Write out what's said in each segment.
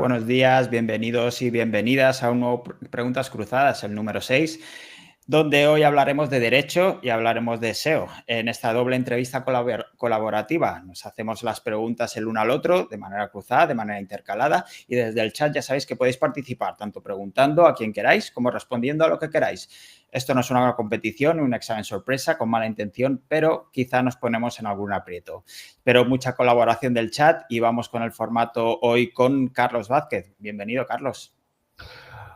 buenos días, bienvenidos y bienvenidas a un nuevo Preguntas Cruzadas, el número 6, donde hoy hablaremos de Derecho y hablaremos de SEO. En esta doble entrevista colaborativa nos hacemos las preguntas el uno al otro, de manera cruzada, de manera intercalada, y desde el chat ya sabéis que podéis participar, tanto preguntando a quien queráis como respondiendo a lo que queráis. Esto no es una competición, un examen sorpresa con mala intención, pero quizá nos ponemos en algún aprieto. Pero mucha colaboración del chat y vamos con el formato hoy con Carlos Vázquez. Bienvenido, Carlos.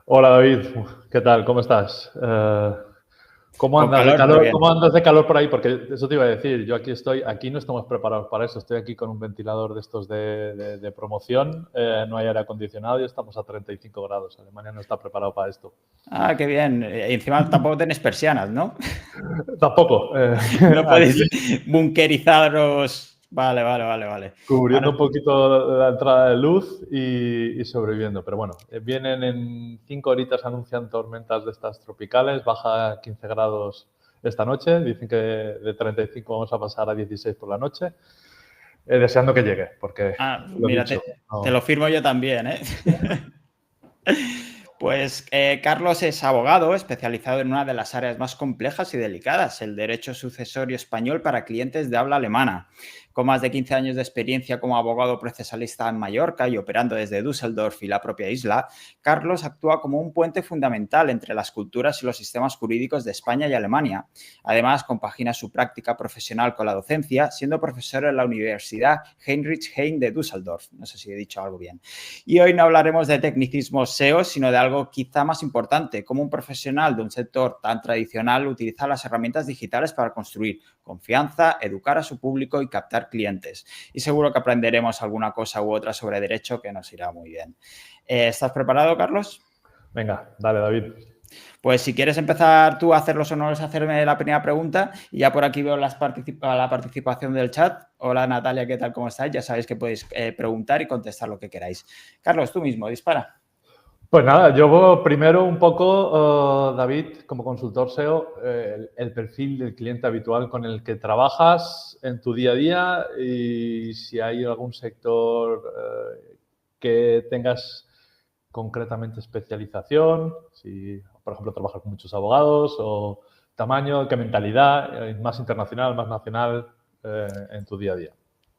Hola David, ¿qué tal? ¿Cómo estás? ¿Cómo Con andas de calor, pero calor? bien. ¿Cómo andas de calor por ahí? Porque eso te iba a decir, yo aquí no estamos preparados para eso. Estoy aquí con un ventilador de estos de promoción, no hay aire acondicionado y estamos a 35 grados. Alemania no está preparado para esto. Ah, qué bien. Encima tampoco tenéis persianas, ¿no? Tampoco. No podéis Aquí bunkerizaros. Vale. cubriendo Ahora, un poquito la entrada de luz y sobreviviendo. Pero bueno, vienen en 5 horitas, anuncian tormentas de estas tropicales, baja a 15 grados esta noche, dicen que de 35 vamos a pasar a 16 por la noche, deseando que llegue, porque lo mira, dicho. te No. lo firmo yo también, ¿eh? Pues Carlos es abogado especializado en una de las áreas más complejas y delicadas, el derecho sucesorio español para clientes de habla alemana. Con más de 15 años de experiencia como abogado procesalista en Mallorca y operando desde Düsseldorf y la propia isla, Carlos actúa como un puente fundamental entre las culturas y los sistemas jurídicos de España y Alemania. Además, compagina su práctica profesional con la docencia, siendo profesor en la Universidad Heinrich Heine de Düsseldorf. No sé si he dicho algo bien. Y hoy no hablaremos de tecnicismos SEO, sino de algo quizá más importante, cómo un profesional de un sector tan tradicional utiliza las herramientas digitales para construir confianza, educar a su público y captar clientes. Y seguro que aprenderemos alguna cosa u otra sobre derecho que nos irá muy bien. ¿Estás preparado, Carlos? Venga, dale David. Pues si quieres empezar tú a hacer los honores, a hacerme la primera pregunta, y ya por aquí veo la participación del chat. Hola Natalia, ¿qué tal? ¿Cómo estáis? Ya sabéis que podéis preguntar y contestar lo que queráis. Carlos, tú mismo, dispara. Pues nada, yo primero un poco, David, como consultor SEO, el perfil del cliente habitual con el que trabajas en tu día a día y si hay algún sector que tengas concretamente especialización, si, por ejemplo, trabajas con muchos abogados o tamaño, qué mentalidad, más internacional, más nacional en tu día a día.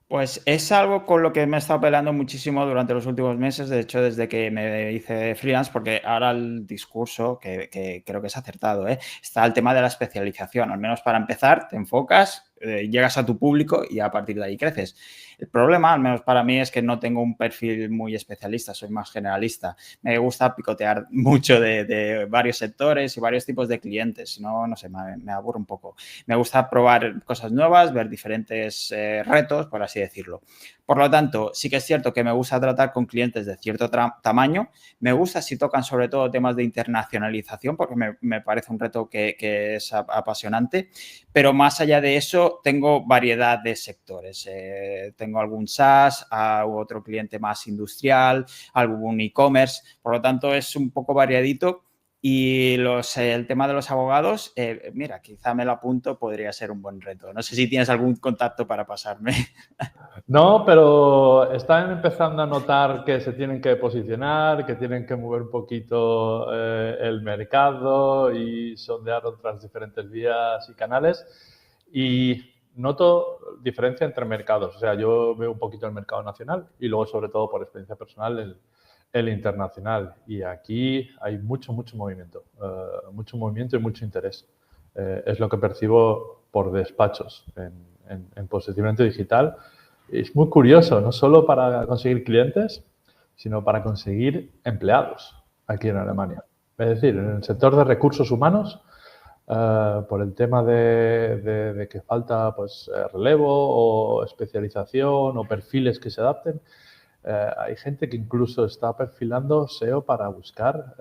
Pues es algo con lo que me he estado peleando muchísimo durante los últimos meses, de hecho, desde que me hice freelance, porque ahora el discurso, que creo que es acertado, está el tema de la especialización. Al menos para empezar, te enfocas, llegas a tu público y a partir de ahí creces. El problema, al menos para mí, es que no tengo un perfil muy especialista, soy más generalista. Me gusta picotear mucho de varios sectores y varios tipos de clientes, si no, no sé, me aburro un poco. Me gusta probar cosas nuevas, ver diferentes retos, por así decirlo. Por lo tanto, sí que es cierto que me gusta tratar con clientes de cierto tamaño. Me gusta si tocan sobre todo temas de internacionalización, porque me parece un reto que es apasionante. Pero más allá de eso, tengo variedad de sectores. Tengo algún SaaS, otro cliente más industrial, algún e-commerce. Por lo tanto, es un poco variadito. Y el tema de los abogados, mira, quizá me lo apunto, podría ser un buen reto. No sé si tienes algún contacto para pasarme. No, pero están empezando a notar que se tienen que posicionar, que tienen que mover un poquito el mercado y sondear otras diferentes vías y canales. Y noto diferencia entre mercados. O sea, yo veo un poquito el mercado nacional y luego, sobre todo, por experiencia personal, el internacional. Y aquí hay mucho movimiento y mucho interés. Es lo que percibo por despachos en posicionamiento digital. Es muy curioso, no solo para conseguir clientes, sino para conseguir empleados aquí en Alemania. Es decir, en el sector de recursos humanos, por el tema de que falta pues, relevo o especialización o perfiles que se adapten, hay gente que incluso está perfilando SEO para buscar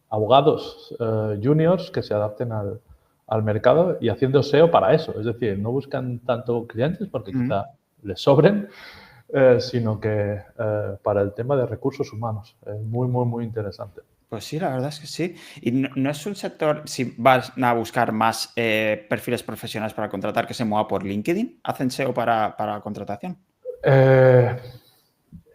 abogados juniors que se adapten al mercado y haciendo SEO para eso. Es decir, no buscan tanto clientes porque quizá les sobren, sino que para el tema de recursos humanos. Es muy interesante. Pues sí, la verdad es que sí. Y no es un sector, si vas a buscar más perfiles profesionales para contratar, que se mueva por LinkedIn. ¿Hacen SEO para contratación? Eh,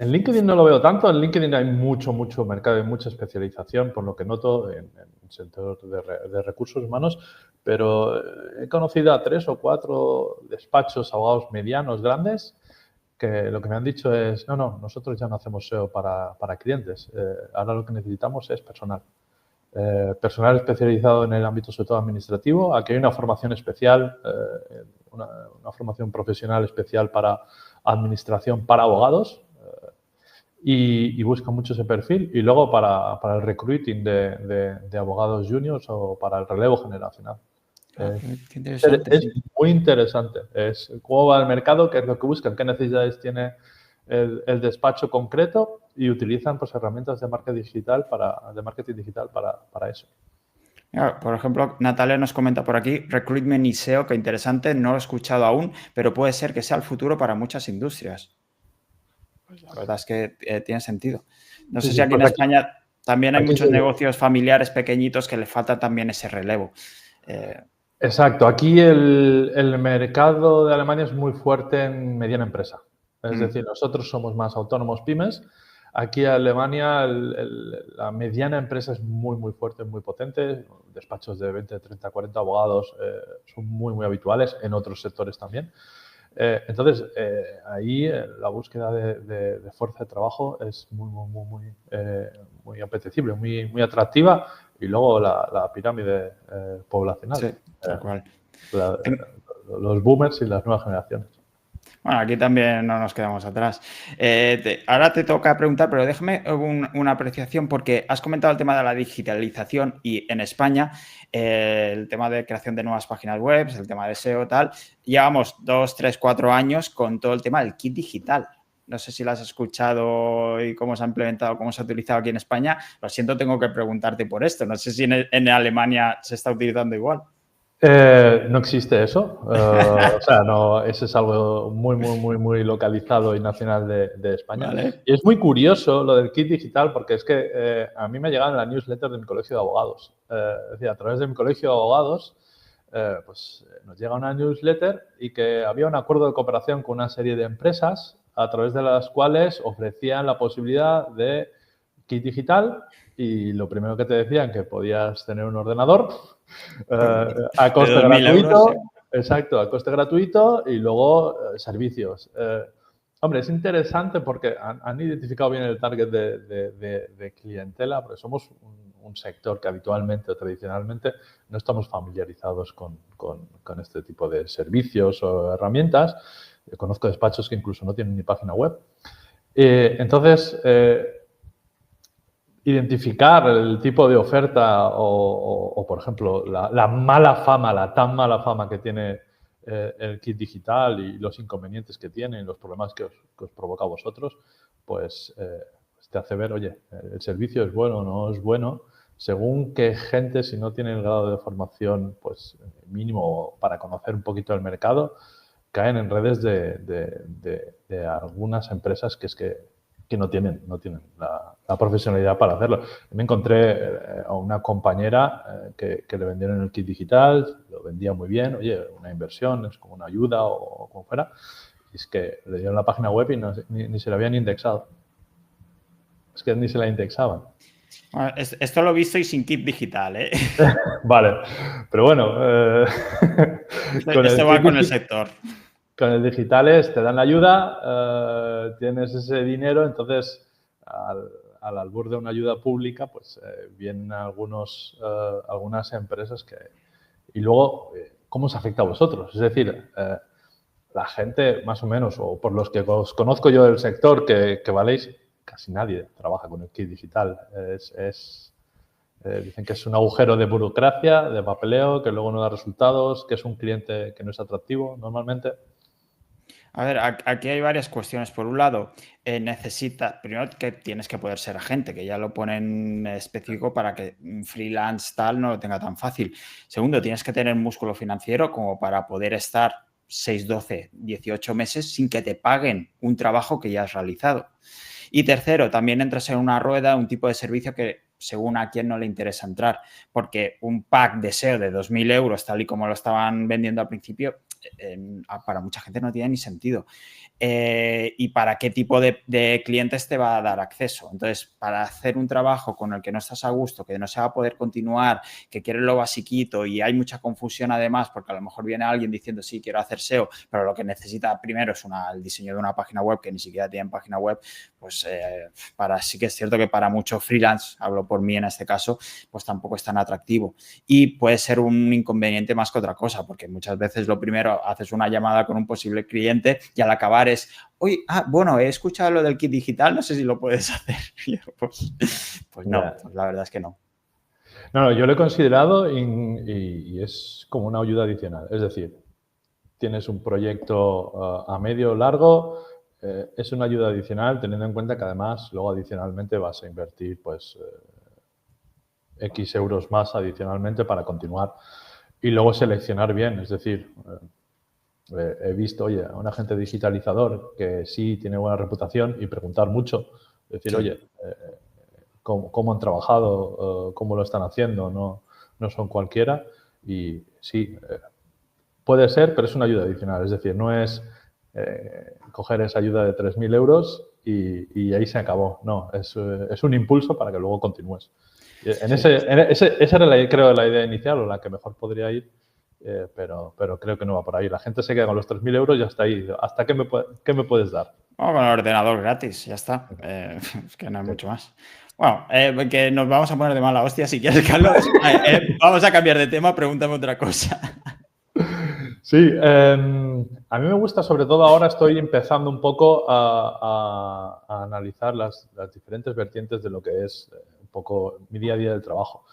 En LinkedIn no lo veo tanto. En LinkedIn hay mucho mercado y mucha especialización, por lo que noto en el sector de recursos humanos, pero he conocido a 3 o 4 despachos, abogados medianos, grandes, que lo que me han dicho es, no, nosotros ya no hacemos SEO para clientes. Ahora lo que necesitamos es personal. Personal especializado en el ámbito, sobre todo administrativo. Aquí hay una formación especial, una formación profesional especial para administración para abogados, y busca mucho ese perfil. Y luego para el recruiting de abogados juniors o para el relevo generacional. Qué interesante, Es sí. muy interesante. Es cómo va el mercado, qué es lo que buscan, qué necesidades tiene el despacho concreto, y utilizan pues herramientas de marketing digital para eso. Claro, por ejemplo, Natalia nos comenta por aquí, recruitment y SEO, que interesante, no lo he escuchado aún, pero puede ser que sea el futuro para muchas industrias. Pues la verdad es que tiene sentido. No Sí, sé si sí, aquí en pues España también hay aquí muchos sí. negocios familiares pequeñitos que le falta también ese relevo. Exacto. Aquí el mercado de Alemania es muy fuerte en mediana empresa. Es decir, nosotros somos más autónomos, pymes. Aquí en Alemania la mediana empresa es muy fuerte, muy potente. Despachos de 20, 30, 40 abogados son muy habituales, en otros sectores también. Entonces, ahí la búsqueda de fuerza de trabajo es muy apetecible, muy atractiva. Y luego la pirámide poblacional. Sí, tal cual. Los boomers y las nuevas generaciones. Bueno, aquí también no nos quedamos atrás. Ahora te toca preguntar, pero déjame una apreciación, porque has comentado el tema de la digitalización y en España el tema de creación de nuevas páginas web, el tema de SEO, tal. Llevamos 2, 3, 4 años con todo el tema del kit digital. No sé si lo has escuchado y cómo se ha implementado, cómo se ha utilizado aquí en España. Lo siento, tengo que preguntarte por esto. No sé si en Alemania se está utilizando igual. No existe eso. O sea, no, eso es algo muy localizado y nacional de España. Vale. Y es muy curioso lo del kit digital, porque es que a mí me ha llegado en la newsletter de mi colegio de abogados. Es decir, a través de mi colegio de abogados, nos llega una newsletter y que había un acuerdo de cooperación con una serie de empresas a través de las cuales ofrecían la posibilidad de kit digital, y lo primero que te decían que podías tener un ordenador a coste De 2.000 euros, gratuito. sí. Exacto, a coste gratuito, y luego servicios. Hombre, es interesante porque han identificado bien el target de clientela, porque somos un sector que habitualmente o tradicionalmente no estamos familiarizados con este tipo de servicios o herramientas. Yo conozco despachos que incluso no tienen ni página web. Entonces, identificar el tipo de oferta o por ejemplo, la mala fama, la tan mala fama que tiene el kit digital y los inconvenientes que tiene y los problemas que os provoca a vosotros, pues te hace ver, oye, el servicio es bueno o no es bueno, según qué gente, si no tiene el grado de formación pues mínimo para conocer un poquito el mercado, caen en redes de algunas empresas que no tienen la profesionalidad para hacerlo. Me encontré a una compañera que le vendieron el kit digital, lo vendía muy bien, oye, una inversión, es como una ayuda o como fuera, y es que le dieron la página web y ni se la habían indexado. Es que ni se la indexaban. Bueno, esto lo he visto y sin kit digital, ¿eh? Vale, pero bueno, Esto va con el sector. Con el digitales te dan la ayuda, tienes ese dinero, entonces al albur de una ayuda pública, pues vienen algunas empresas que... Y luego, ¿cómo os afecta a vosotros? Es decir, la gente, más o menos, o por los que os conozco yo del sector, que valéis, casi nadie trabaja con el kit digital. Dicen que es un agujero de burocracia, de papeleo, que luego no da resultados, que es un cliente que no es atractivo normalmente. A ver, aquí hay varias cuestiones. Por un lado, primero que tienes que poder ser agente, que ya lo ponen específico para que un freelance tal no lo tenga tan fácil. Segundo, tienes que tener músculo financiero como para poder estar 6, 12, 18 meses sin que te paguen un trabajo que ya has realizado. Y tercero, también entras en una rueda, un tipo de servicio que según a quién no le interesa entrar, porque un pack de SEO de 2.000 euros, tal y como lo estaban vendiendo al principio, para mucha gente no tiene ni sentido. y para qué tipo de clientes te va a dar acceso. Entonces, para hacer un trabajo con el que no estás a gusto, que no se va a poder continuar, que quieres lo basiquito y hay mucha confusión además, porque a lo mejor viene alguien diciendo, sí, quiero hacer SEO, pero lo que necesita primero es el diseño de una página web que ni siquiera tienen página web, pues sí que es cierto que para muchos freelance, hablo por mí en este caso, pues tampoco es tan atractivo. Y puede ser un inconveniente más que otra cosa, porque muchas veces lo primero, haces una llamada con un posible cliente y al acabar es, oye, bueno, he escuchado lo del kit digital, no sé si lo puedes hacer. Pues no, pues la verdad es que no. No, yo lo he considerado y es como una ayuda adicional. Es decir, tienes un proyecto a medio o largo, es una ayuda adicional teniendo en cuenta que además luego adicionalmente vas a invertir pues X euros más adicionalmente para continuar y luego seleccionar bien. Es decir, he visto, oye, a un agente digitalizador que sí tiene buena reputación y preguntar mucho. Decir, sí, oye, ¿cómo han trabajado? ¿Cómo lo están haciendo? No son cualquiera. Y sí, puede ser, pero es una ayuda adicional. Es decir, no es coger esa ayuda de 3.000 euros y ahí se acabó. No, es un impulso para que luego continúes. Esa era, creo, la idea inicial o la que mejor podría ir, pero creo que no va por ahí. La gente se queda con los 3.000 euros y hasta ahí. ¿Hasta qué me puedes dar? Con el ordenador gratis, ya está. Es que no hay mucho más. Bueno, que nos vamos a poner de mala hostia si quieres, Carlos. Vamos a cambiar de tema, pregúntame otra cosa. Sí, a mí me gusta, sobre todo ahora estoy empezando un poco a analizar las diferentes vertientes de lo que es un poco mi día a día del trabajo.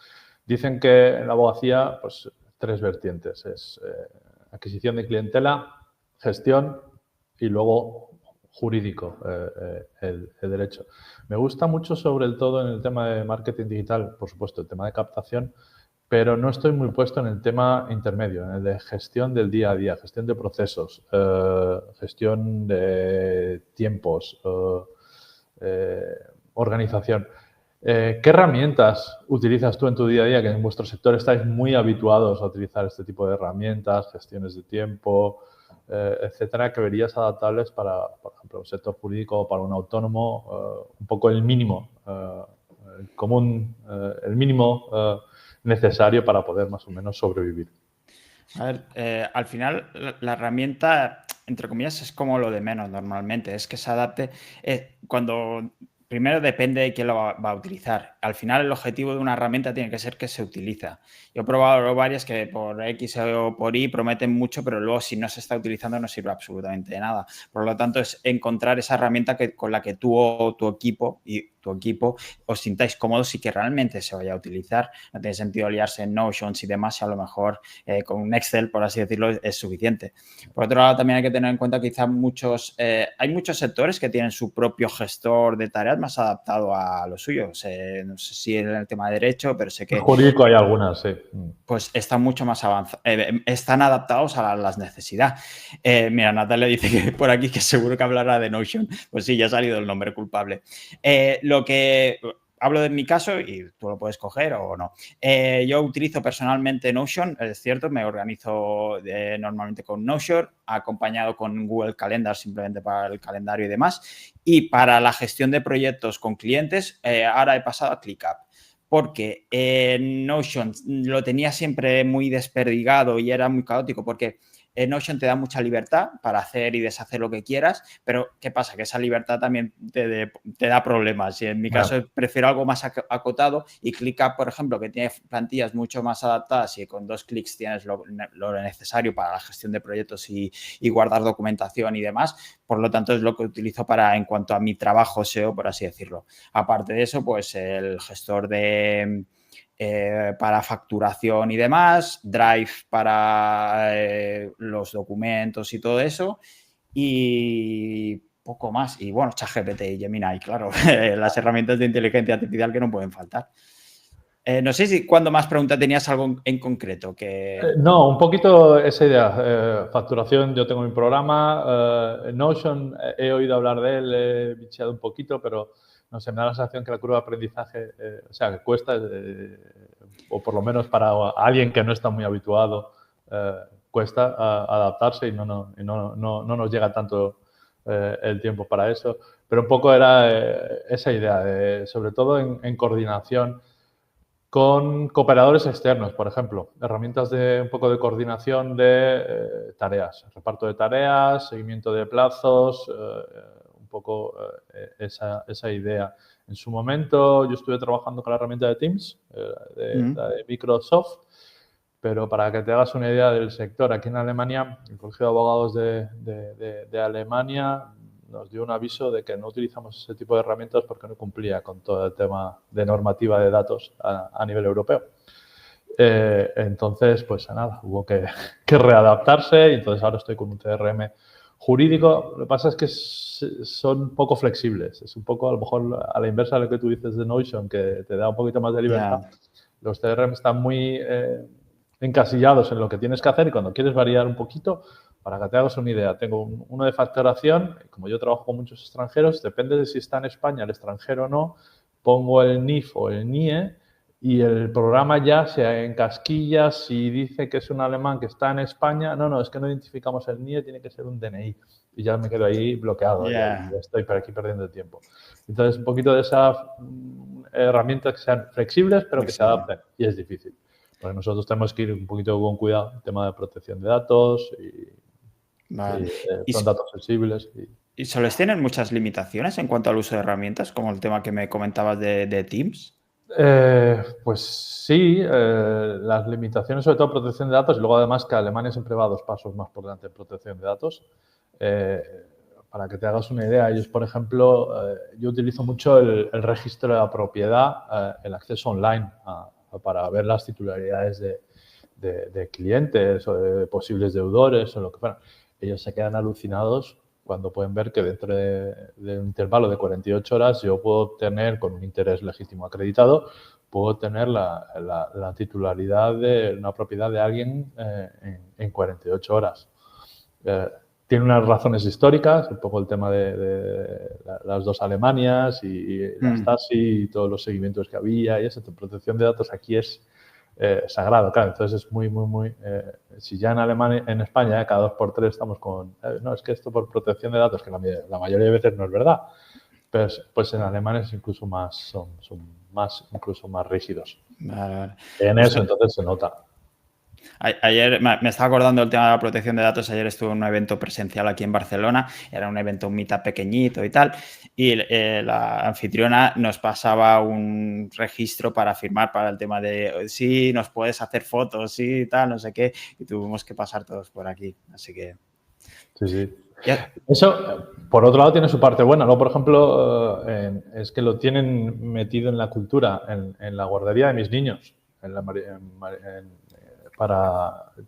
Dicen que en la abogacía, pues 3 vertientes. Es adquisición de clientela, gestión y luego jurídico, el derecho. Me gusta mucho sobre todo en el tema de marketing digital, por supuesto, el tema de captación, pero no estoy muy puesto en el tema intermedio, en el de gestión del día a día, gestión de procesos, gestión de tiempos, organización. ¿Qué herramientas utilizas tú en tu día a día? Que en vuestro sector estáis muy habituados a utilizar este tipo de herramientas, gestiones de tiempo, etcétera, que verías adaptables para, por ejemplo, un sector jurídico o para un autónomo, un poco el mínimo común, el mínimo necesario para poder más o menos sobrevivir. A ver, al final la herramienta, entre comillas, es como lo de menos normalmente, es que se adapte cuando... Primero depende de quién lo va a utilizar. Al final el objetivo de una herramienta tiene que ser que se utiliza. Yo he probado varias que por X o por Y prometen mucho, pero luego si no se está utilizando no sirve absolutamente de nada. Por lo tanto, es encontrar esa herramienta con la que tú o tu equipo os sintáis cómodos y que realmente se vaya a utilizar. No tiene sentido liarse en Notions y demás, y a lo mejor con un Excel, por así decirlo, es suficiente. Por otro lado, también hay que tener en cuenta que quizá hay muchos sectores que tienen su propio gestor de tareas más adaptado a lo suyo. No sé si en el tema de derecho, pero sé que... En jurídico hay algunas, sí. Pues están mucho más avanzados, están adaptados a las necesidades. Mira, Natalia dice que por aquí que seguro que hablará de Notion. Pues sí, ya ha salido el nombre culpable. Lo que... Hablo de mi caso y tú lo puedes coger o no. Yo utilizo personalmente Notion, es cierto, me organizo normalmente con Notion, acompañado con Google Calendar simplemente para el calendario y demás. Y para la gestión de proyectos con clientes, ahora he pasado a ClickUp. Porque Notion lo tenía siempre muy desperdigado y era muy caótico porque Notion te da mucha libertad para hacer y deshacer lo que quieras, pero ¿qué pasa? Que esa libertad también te da problemas y en mi caso prefiero algo más acotado y ClickUp, por ejemplo, que tiene plantillas mucho más adaptadas y con 2 clics tienes lo necesario para la gestión de proyectos y guardar documentación y demás, por lo tanto es lo que utilizo en cuanto a mi trabajo SEO, por así decirlo. Aparte de eso, pues el gestor para facturación y demás, Drive para los documentos y todo eso, y poco más. Y bueno, ChatGPT y Gemini, claro, las herramientas de inteligencia artificial que no pueden faltar. No sé si cuando más pregunta tenías algo en concreto. No, un poquito esa idea. Facturación, yo tengo mi programa. Notion, he oído hablar de él, he bicheado un poquito, pero no sé, me da la sensación que la curva de aprendizaje, o sea, que cuesta, o por lo menos para alguien que no está muy habituado, cuesta adaptarse y no nos llega tanto el tiempo para eso. Pero un poco era esa idea, sobre todo en coordinación con cooperadores externos, por ejemplo, herramientas de un poco de coordinación de tareas, reparto de tareas, seguimiento de plazos, un poco esa idea. En su momento yo estuve trabajando con la herramienta de Teams, la de Microsoft, pero para que te hagas una idea del sector, aquí en Alemania, el Colegio de Abogados de Alemania nos dio un aviso de que no utilizamos ese tipo de herramientas porque no cumplía con todo el tema de normativa de datos a nivel europeo. Entonces, pues nada, hubo que readaptarse y entonces ahora estoy con un CRM jurídico. Lo que pasa es que son poco flexibles. Es un poco, a lo mejor, a la inversa de lo que tú dices de Notion, que te da un poquito más de libertad. Yeah. Los CRM están muy encasillados en lo que tienes que hacer y cuando quieres variar un poquito, para que te hagas una idea, tengo uno de facturación, como yo trabajo con muchos extranjeros, depende de si está en España el extranjero o no, pongo el NIF o el NIE y el programa ya se encasquilla si dice que es un alemán que está en España, no, es que no identificamos el NIE, tiene que ser un DNI y ya me quedo ahí bloqueado, ya estoy por aquí perdiendo el tiempo. Entonces, un poquito de esas herramientas que sean flexibles pero que se adapten y es difícil. Porque nosotros tenemos que ir un poquito con cuidado, el tema de protección de datos y son datos sensibles. ¿Y soles tener muchas limitaciones en cuanto al uso de herramientas, como el tema que me comentabas de Teams? Pues sí, las limitaciones, sobre todo protección de datos, y luego además que Alemania siempre va 2 pasos más por delante en protección de datos. Para que te hagas una idea, ellos, por ejemplo, yo utilizo mucho el registro de la propiedad, el acceso online para ver las titularidades de clientes o de posibles deudores o lo que fuera. Ellos se quedan alucinados cuando pueden ver que dentro de un intervalo de 48 horas yo puedo tener, con un interés legítimo acreditado, puedo tener la titularidad de una propiedad de alguien en 48 horas. Tiene unas razones históricas, un poco el tema de las 2 Alemanias y la Stasi y todos los seguimientos que había y esa protección de datos aquí es sagrado, claro. Entonces es muy si ya en Alemania, en España, cada 2 por 3 estamos con no, es que esto por protección de datos, que la mayoría de veces no es verdad, pues en Alemania es incluso más, son incluso más rígidos. Vale. En eso entonces se nota. Ayer me estaba acordando del tema de la protección de datos. Ayer estuve en un evento presencial aquí en Barcelona. Era un evento, un meetup pequeñito y tal. Y la anfitriona nos pasaba un registro para firmar para el tema de sí, nos puedes hacer fotos, sí, tal, no sé qué. Y tuvimos que pasar todos por aquí. Así que... Sí. Eso, por otro lado, tiene su parte buena, ¿no? Por ejemplo, es que lo tienen metido en la cultura, en la guardería de mis niños.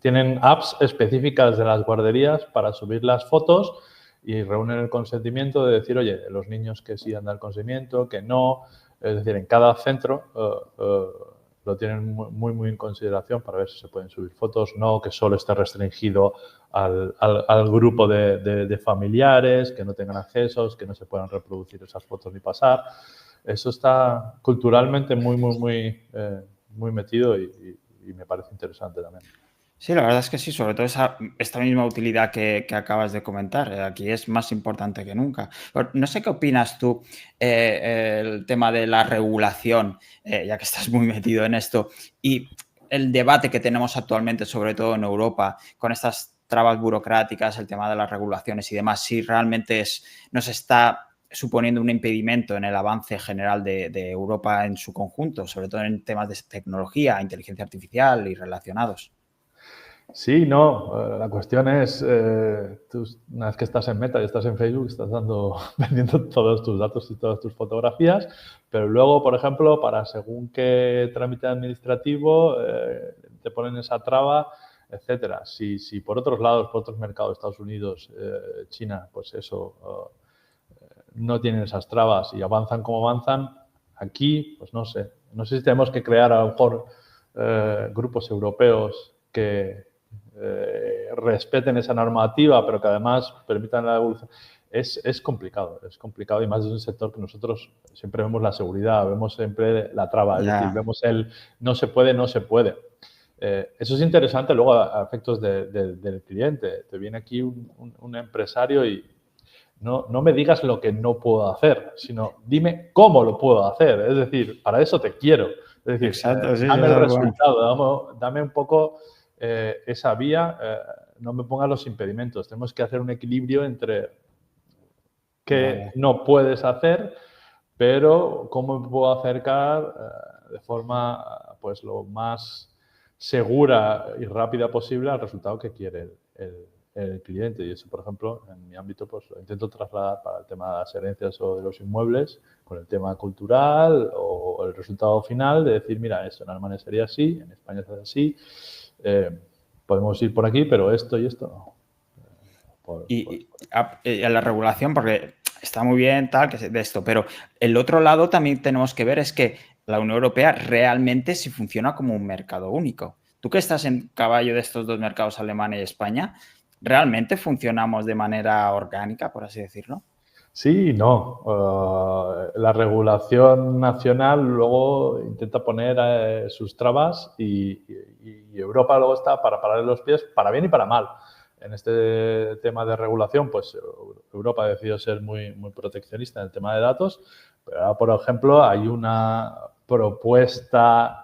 Tienen apps específicas de las guarderías para subir las fotos y reúnen el consentimiento de decir, oye, los niños que sí han dado el consentimiento, que no. Es decir, en cada centro lo tienen muy en consideración para ver si se pueden subir fotos, no que solo esté restringido al grupo de familiares, que no tengan accesos, que no se puedan reproducir esas fotos ni pasar. Eso está culturalmente muy metido y me parece interesante también. Sí, la verdad es que sí, sobre todo esta misma utilidad que acabas de comentar. Aquí es más importante que nunca. No sé qué opinas tú el tema de la regulación, ya que estás muy metido en esto, y el debate que tenemos actualmente, sobre todo en Europa, con estas trabas burocráticas, el tema de las regulaciones y demás, si realmente nos está suponiendo un impedimento en el avance general de Europa en su conjunto, sobre todo en temas de tecnología, inteligencia artificial y relacionados. Sí, no. La cuestión es, tú, una vez que estás en Meta y estás en Facebook, estás vendiendo todos tus datos y todas tus fotografías, pero luego, por ejemplo, para según qué trámite administrativo, te ponen esa traba, etcétera. Si por otros lados, por otros mercados, Estados Unidos, China, pues eso, no tienen esas trabas y avanzan como avanzan, aquí, pues no sé. No sé si tenemos que crear a lo mejor grupos europeos que respeten esa normativa, pero que además permitan la evolución. Es complicado y más desde un sector que nosotros siempre vemos la seguridad, vemos siempre la traba, es decir, vemos el no se puede. Eso es interesante luego a efectos del cliente. Te viene aquí un empresario y no me digas lo que no puedo hacer, sino dime cómo lo puedo hacer. Es decir, para eso te quiero. Es decir, Exacto, sí, dame el bueno. resultado, dame un poco esa vía, no me pongas los impedimentos. Tenemos que hacer un equilibrio entre qué no puedes hacer, pero cómo me puedo acercar de forma pues lo más segura y rápida posible al resultado que quiere el cliente. Y eso, por ejemplo, en mi ámbito, pues lo intento trasladar para el tema de las herencias o de los inmuebles, con el tema cultural o el resultado final de decir, mira, esto en Alemania sería así, en España sería así, podemos ir por aquí, pero esto y esto no. Y a la regulación, porque está muy bien tal, que de esto, pero el otro lado también tenemos que ver es que la Unión Europea realmente sí funciona como un mercado único. Tú que estás en caballo de estos dos mercados, Alemania y España, ¿realmente funcionamos de manera orgánica, por así decirlo? Sí y no. La regulación nacional luego intenta poner sus trabas y Europa luego está para pararle los pies, para bien y para mal. En este tema de regulación, pues Europa ha decidido ser muy, muy proteccionista en el tema de datos, pero ahora, por ejemplo, hay una propuesta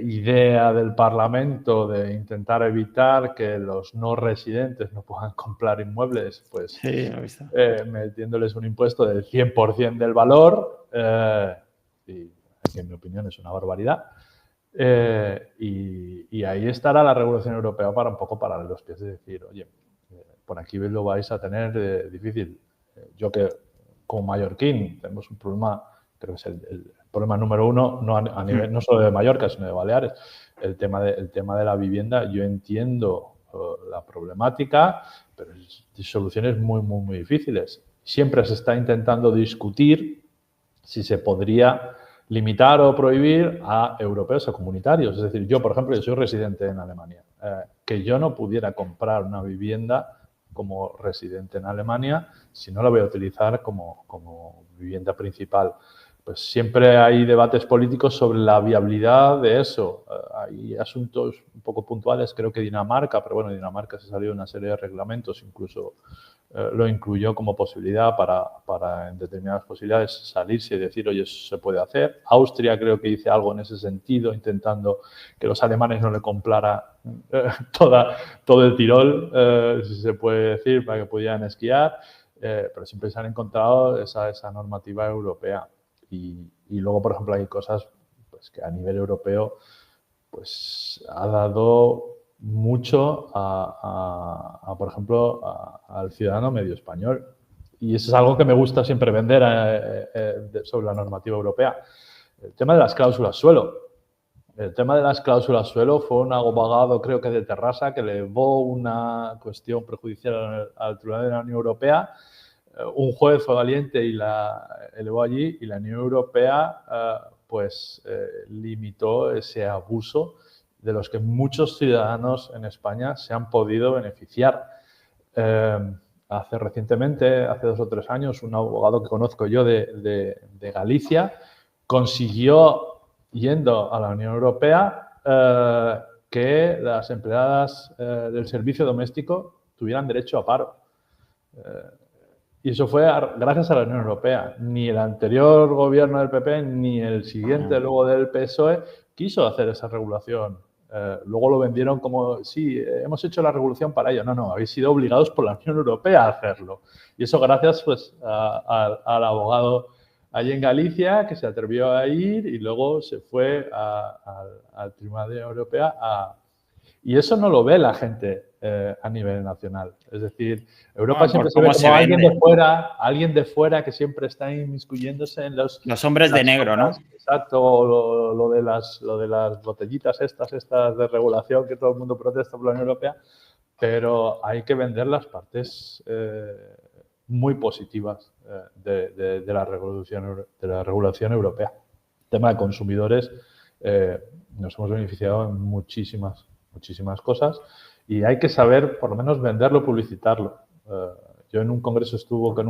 idea del Parlamento de intentar evitar que los no residentes no puedan comprar inmuebles, pues Sí, lo he visto. metiéndoles un impuesto del 100% del valor, y que en mi opinión es una barbaridad. Y ahí estará la regulación europea para un poco pararle los pies y decir, oye, por aquí lo vais a tener difícil. Yo que como mallorquín tenemos un problema, creo que es el problema número uno, no a nivel no solo de Mallorca, sino de Baleares, el tema de la vivienda. Yo entiendo la problemática, pero soluciones muy, muy, muy difíciles. Siempre se está intentando discutir si se podría limitar o prohibir a europeos o comunitarios. Es decir, yo, por ejemplo, yo soy residente en Alemania. Que yo no pudiera comprar una vivienda como residente en Alemania si no la voy a utilizar como vivienda principal. Pues siempre hay debates políticos sobre la viabilidad de eso. Hay asuntos un poco puntuales, creo que Dinamarca, pero bueno, Dinamarca se salió de una serie de reglamentos, incluso lo incluyó como posibilidad para en determinadas posibilidades salirse y decir, oye, eso se puede hacer. Austria creo que hizo algo en ese sentido, intentando que los alemanes no le comprara todo el Tirol, si se puede decir, para que pudieran esquiar, pero siempre se han encontrado esa normativa europea. Y luego, por ejemplo, hay cosas pues, que a nivel europeo pues, ha dado mucho por ejemplo, al ciudadano medio español. Y eso es algo que me gusta siempre vender sobre la normativa europea. El tema de las cláusulas suelo. El tema de las cláusulas suelo fue un abogado, creo que de Terrassa, que elevó una cuestión prejudicial al Tribunal de la Unión Europea. Un juez fue valiente y la elevó allí, y la Unión Europea limitó ese abuso de los que muchos ciudadanos en España se han podido beneficiar. Recientemente, hace 2 o 3 años, un abogado que conozco yo de Galicia consiguió, yendo a la Unión Europea, que las empleadas del servicio doméstico tuvieran derecho a paro. Y eso fue gracias a la Unión Europea. Ni el anterior gobierno del PP ni el siguiente, luego del PSOE, quiso hacer esa regulación. Luego lo vendieron como, sí, hemos hecho la regulación para ello. No, habéis sido obligados por la Unión Europea a hacerlo. Y eso gracias pues, al abogado allí en Galicia, que se atrevió a ir y luego se fue al Tribunal de la Unión Europea y eso no lo ve la gente a nivel nacional. Es decir, Europa siempre se ve como alguien de fuera que siempre está inmiscuyéndose en los hombres de negro, ¿no? Exacto, lo de las botellitas estas de regulación que todo el mundo protesta por la Unión Europea, pero hay que vender las partes muy positivas de la regulación europea. El tema de consumidores, nos hemos beneficiado en muchísimas cosas y hay que saber por lo menos venderlo, publicitarlo. Yo en un congreso estuve con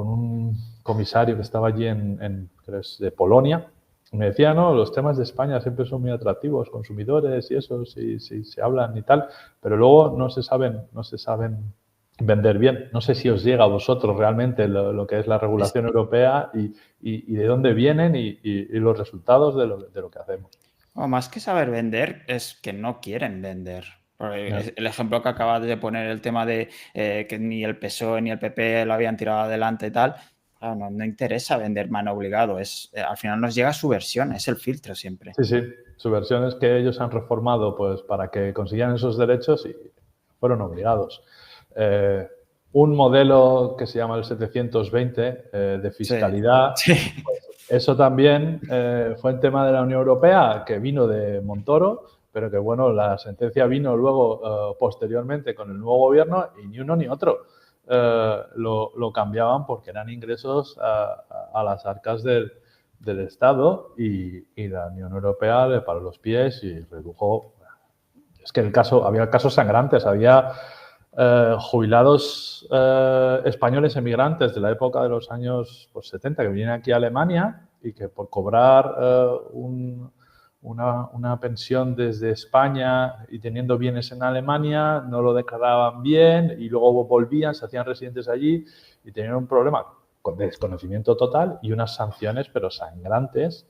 un comisario que estaba allí de Polonia y me decía, no, los temas de España siempre son muy atractivos, consumidores y eso, si se hablan y tal, pero luego no se saben vender bien. No sé si os llega a vosotros realmente lo que es la regulación europea y de dónde vienen y los resultados de lo que hacemos. O más que saber vender, es que no quieren vender. Porque Ya. el ejemplo que acabas de poner, el tema de que ni el PSOE ni el PP lo habían tirado adelante y tal, claro, no interesa vender mano obligado. Al final nos llega su versión, es el filtro siempre. Sí, sí. Su versión es que ellos han reformado pues, para que consiguieran esos derechos y fueron obligados. Un modelo que se llama el 720 de Sí, fiscalidad, sí. pues, eso también fue el tema de la Unión Europea, que vino de Montoro, pero que bueno, la sentencia vino luego posteriormente con el nuevo gobierno y ni uno ni otro lo cambiaban porque eran ingresos a las arcas del Estado y la Unión Europea le paró los pies y redujo. Es que había casos sangrantes, había jubilados españoles emigrantes de la época de los años 70 que vienen aquí a Alemania y que por cobrar una pensión desde España y teniendo bienes en Alemania no lo declaraban bien y luego volvían, se hacían residentes allí y tenían un problema con desconocimiento total y unas sanciones pero sangrantes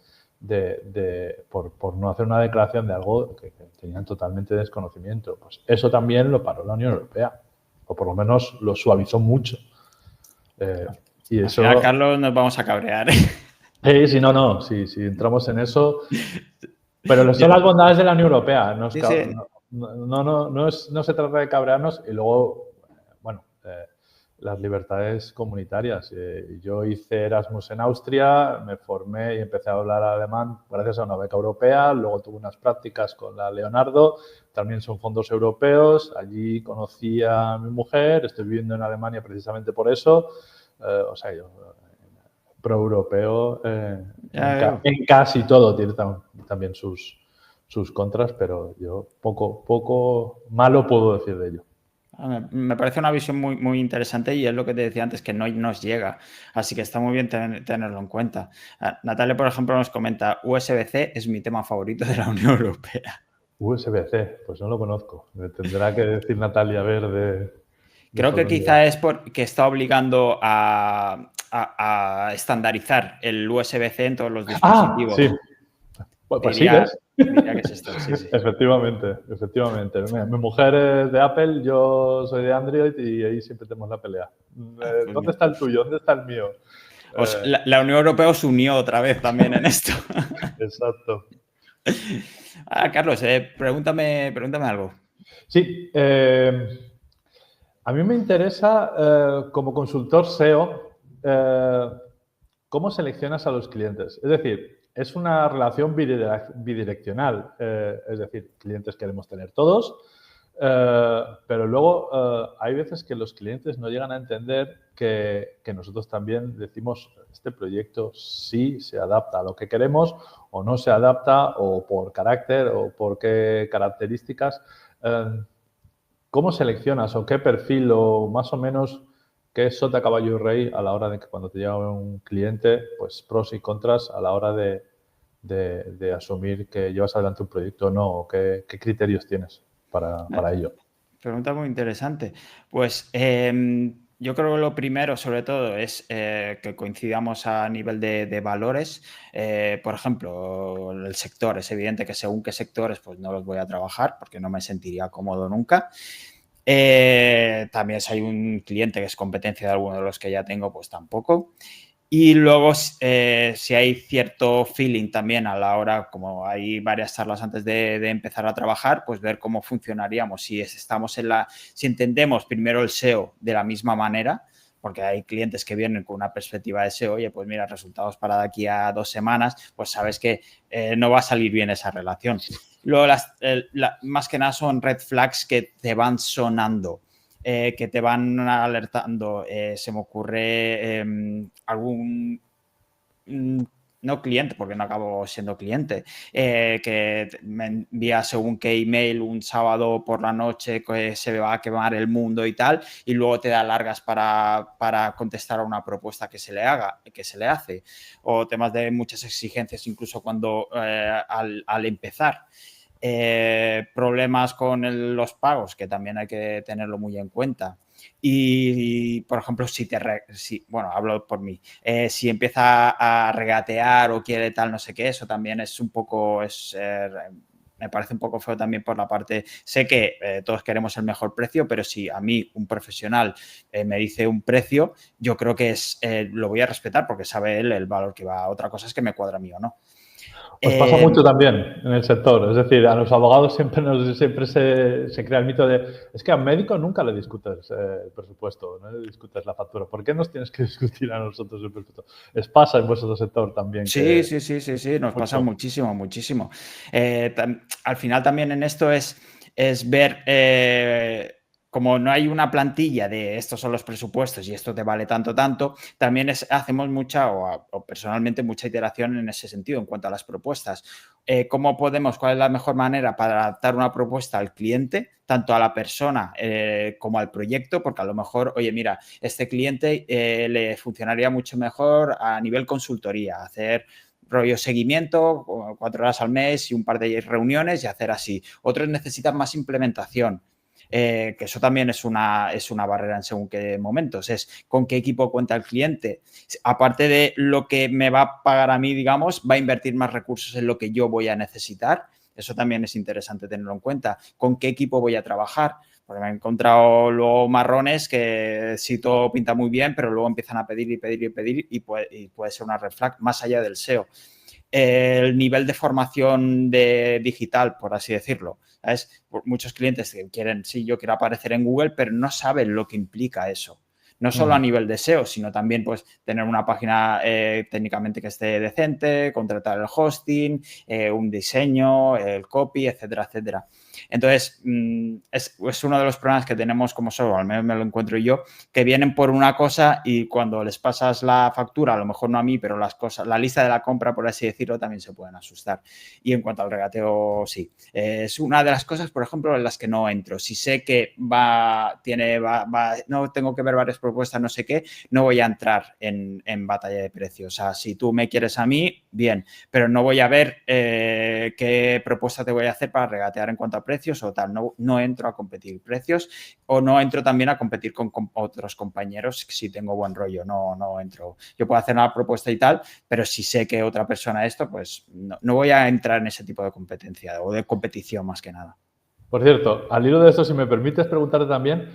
por no hacer una declaración de algo que tenían totalmente desconocimiento. Pues eso también lo paró la Unión Europea, o por lo menos lo suavizó mucho. Y Al eso... final, Carlos, nos vamos a cabrear. Sí, no, si entramos en eso... Pero son las bondades de la Unión Europea. No, Sí, sí. no se trata de cabrearnos y luego, bueno, las libertades comunitarias. Yo hice Erasmus en Austria, me formé y empecé a hablar alemán gracias a una beca europea. Luego tuve unas prácticas con la Leonardo, también son fondos europeos. Allí conocí a mi mujer, estoy viviendo en Alemania precisamente por eso. O sea, yo pro-europeo en casi todo, tiene también sus contras, pero yo poco malo puedo decir de ello. Me parece una visión muy interesante y es lo que te decía antes, que no nos llega. Así que está muy bien tenerlo en cuenta. Natalia, por ejemplo, nos comenta, USB-C es mi tema favorito de la Unión Europea. USB-C, pues no lo conozco. Me tendrá que decir Natalia Verde. Creo que quizá es porque está obligando a estandarizar el USB-C en todos los dispositivos. Sí. Pues sí, diría, ¿ves? Diría que es esto, sí. Efectivamente. Mi mujer es de Apple, yo soy de Android y ahí siempre tenemos la pelea. ¿Dónde está el tuyo? ¿Dónde está el mío? La Unión Europea os unió otra vez también en esto. Exacto. Carlos, pregúntame algo. Sí, a mí me interesa como consultor SEO cómo seleccionas a los clientes. Es decir, es una relación bidireccional. Es decir, clientes queremos tener todos, pero luego hay veces que los clientes no llegan a entender que nosotros también decimos este proyecto sí se adapta a lo que queremos o no se adapta o por carácter o por qué características. ¿Cómo seleccionas o qué perfil o más o menos qué es sota, caballo y rey a la hora de que cuando te llega un cliente, pues pros y contras a la hora de asumir que llevas adelante un proyecto o no? ¿Qué criterios tienes para ello? Pregunta muy interesante. Pues yo creo que lo primero, sobre todo, es que coincidamos a nivel de valores. Por ejemplo, el sector. Es evidente que según qué sectores, pues no los voy a trabajar porque no me sentiría cómodo nunca. También si hay un cliente que es competencia de alguno de los que ya tengo, pues tampoco. Y luego, si hay cierto feeling también a la hora, como hay varias charlas antes de empezar a trabajar, pues ver cómo funcionaríamos. Si entendemos primero el SEO de la misma manera, porque hay clientes que vienen con una perspectiva de SEO, oye, pues mira, resultados para de aquí a 2 semanas, pues sabes que no va a salir bien esa relación. Luego, más que nada son red flags que te van sonando. Que te van alertando. Se me ocurre algún no cliente, porque no acabo siendo cliente, que me envía según qué email un sábado por la noche que se va a quemar el mundo y tal, y luego te da largas para contestar a una propuesta que se le hace, o temas de muchas exigencias incluso cuando al empezar. Problemas con los pagos, que también hay que tenerlo muy en cuenta. y, por ejemplo, bueno, hablo por mí, si empieza a regatear o quiere tal, no sé qué, eso también es un poco, me parece un poco feo también por la parte, sé que todos queremos el mejor precio, pero si a mí un profesional me dice un precio, yo creo que lo voy a respetar porque sabe él el valor que va. Otra cosa es que me cuadra a mí o no. Pues pasa mucho también en el sector. Es decir, a los abogados siempre se crea el mito de es que a un médico nunca le discutes el presupuesto, no le discutes la factura. ¿Por qué nos tienes que discutir a nosotros el presupuesto? Les pasa en vuestro sector también Sí, que sí, nos pasa mucho. muchísimo, muchísimo. Al final también en esto es ver, como no hay una plantilla de estos son los presupuestos y esto te vale tanto, tanto, también hacemos mucha, o personalmente, mucha iteración en ese sentido en cuanto a las propuestas. ¿Cuál es la mejor manera para adaptar una propuesta al cliente, tanto a la persona como al proyecto? Porque a lo mejor, oye, mira, este cliente le funcionaría mucho mejor a nivel consultoría, hacer rollo seguimiento, 4 horas al mes y un par de reuniones y hacer así. Otros necesitan más implementación. Que eso también es una barrera en según qué momentos, es con qué equipo cuenta el cliente. Aparte de lo que me va a pagar a mí, digamos, va a invertir más recursos en lo que yo voy a necesitar. Eso también es interesante tenerlo en cuenta. ¿Con qué equipo voy a trabajar? Porque me he encontrado luego marrones que sí todo pinta muy bien, pero luego empiezan a pedir y pedir y pedir y puede ser una red flag más allá del SEO. El nivel de formación digital, por así decirlo. ¿Sabes? Muchos clientes que quieren, sí, yo quiero aparecer en Google, pero no saben lo que implica eso. No solo a nivel de SEO, sino también pues tener una página técnicamente que esté decente, contratar el hosting, un diseño, el copy, etcétera, etcétera. Entonces, es uno de los problemas que tenemos como SEO, al menos me lo encuentro yo, que vienen por una cosa y cuando les pasas la factura, a lo mejor no a mí, pero la lista de la compra, por así decirlo, también se pueden asustar. Y en cuanto al regateo, sí. Es una de las cosas, por ejemplo, en las que no entro. Si sé que no tengo que ver varias propuestas, no sé qué, no voy a entrar en batalla de precios. O sea, si tú me quieres a mí, bien, pero no voy a ver qué propuesta te voy a hacer para regatear en cuanto a precios o tal. No entro a competir precios o no entro también a competir con otros compañeros si tengo buen rollo. No entro. Yo puedo hacer una propuesta y tal, pero si sé que otra persona esto, pues no voy a entrar en ese tipo de competencia o de competición más que nada. Por cierto, al hilo de eso, si me permites preguntarte también,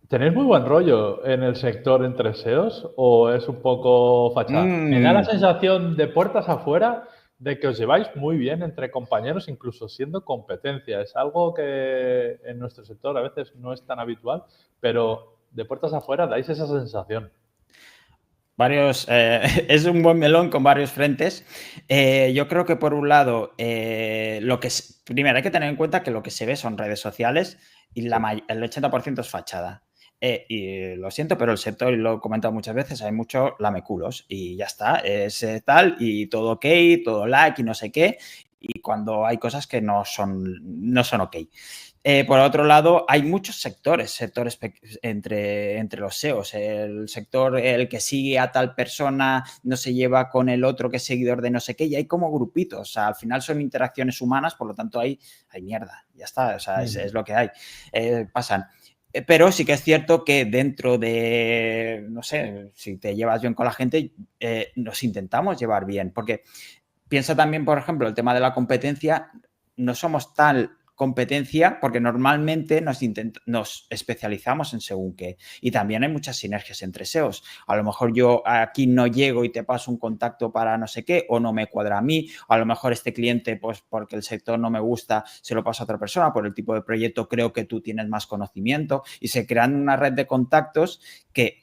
¿tenéis muy buen rollo en el sector entre SEOs o es un poco fachada? Me da la sensación de puertas afuera de que os lleváis muy bien entre compañeros, incluso siendo competencia. Es algo que en nuestro sector a veces no es tan habitual, pero de puertas afuera dais esa sensación. Es un buen melón con varios frentes. Yo creo que por un lado, primero hay que tener en cuenta que lo que se ve son redes sociales y Sí. el 80% es fachada. Y lo siento, pero el sector, y lo he comentado muchas veces, hay mucho lameculos y ya está, es tal y todo ok, todo like y no sé qué, y cuando hay cosas que no son ok. Por otro lado, hay muchos sectores entre los SEOs. El sector, el que sigue a tal persona no se lleva con el otro que es seguidor de no sé qué, y hay como grupitos. O sea, al final son interacciones humanas, por lo tanto hay mierda, ya está, o sea, es lo que hay. Pasan. Pero sí que es cierto que dentro de, no sé, si te llevas bien con la gente, nos intentamos llevar bien, porque piensa también, por ejemplo, el tema de la competencia, no somos tal competencia porque normalmente nos especializamos en según qué y también hay muchas sinergias entre SEOs. A lo mejor yo aquí no llego y te paso un contacto para no sé qué o no me cuadra a mí, a lo mejor este cliente pues porque el sector no me gusta se lo paso a otra persona, por el tipo de proyecto creo que tú tienes más conocimiento y se crean una red de contactos que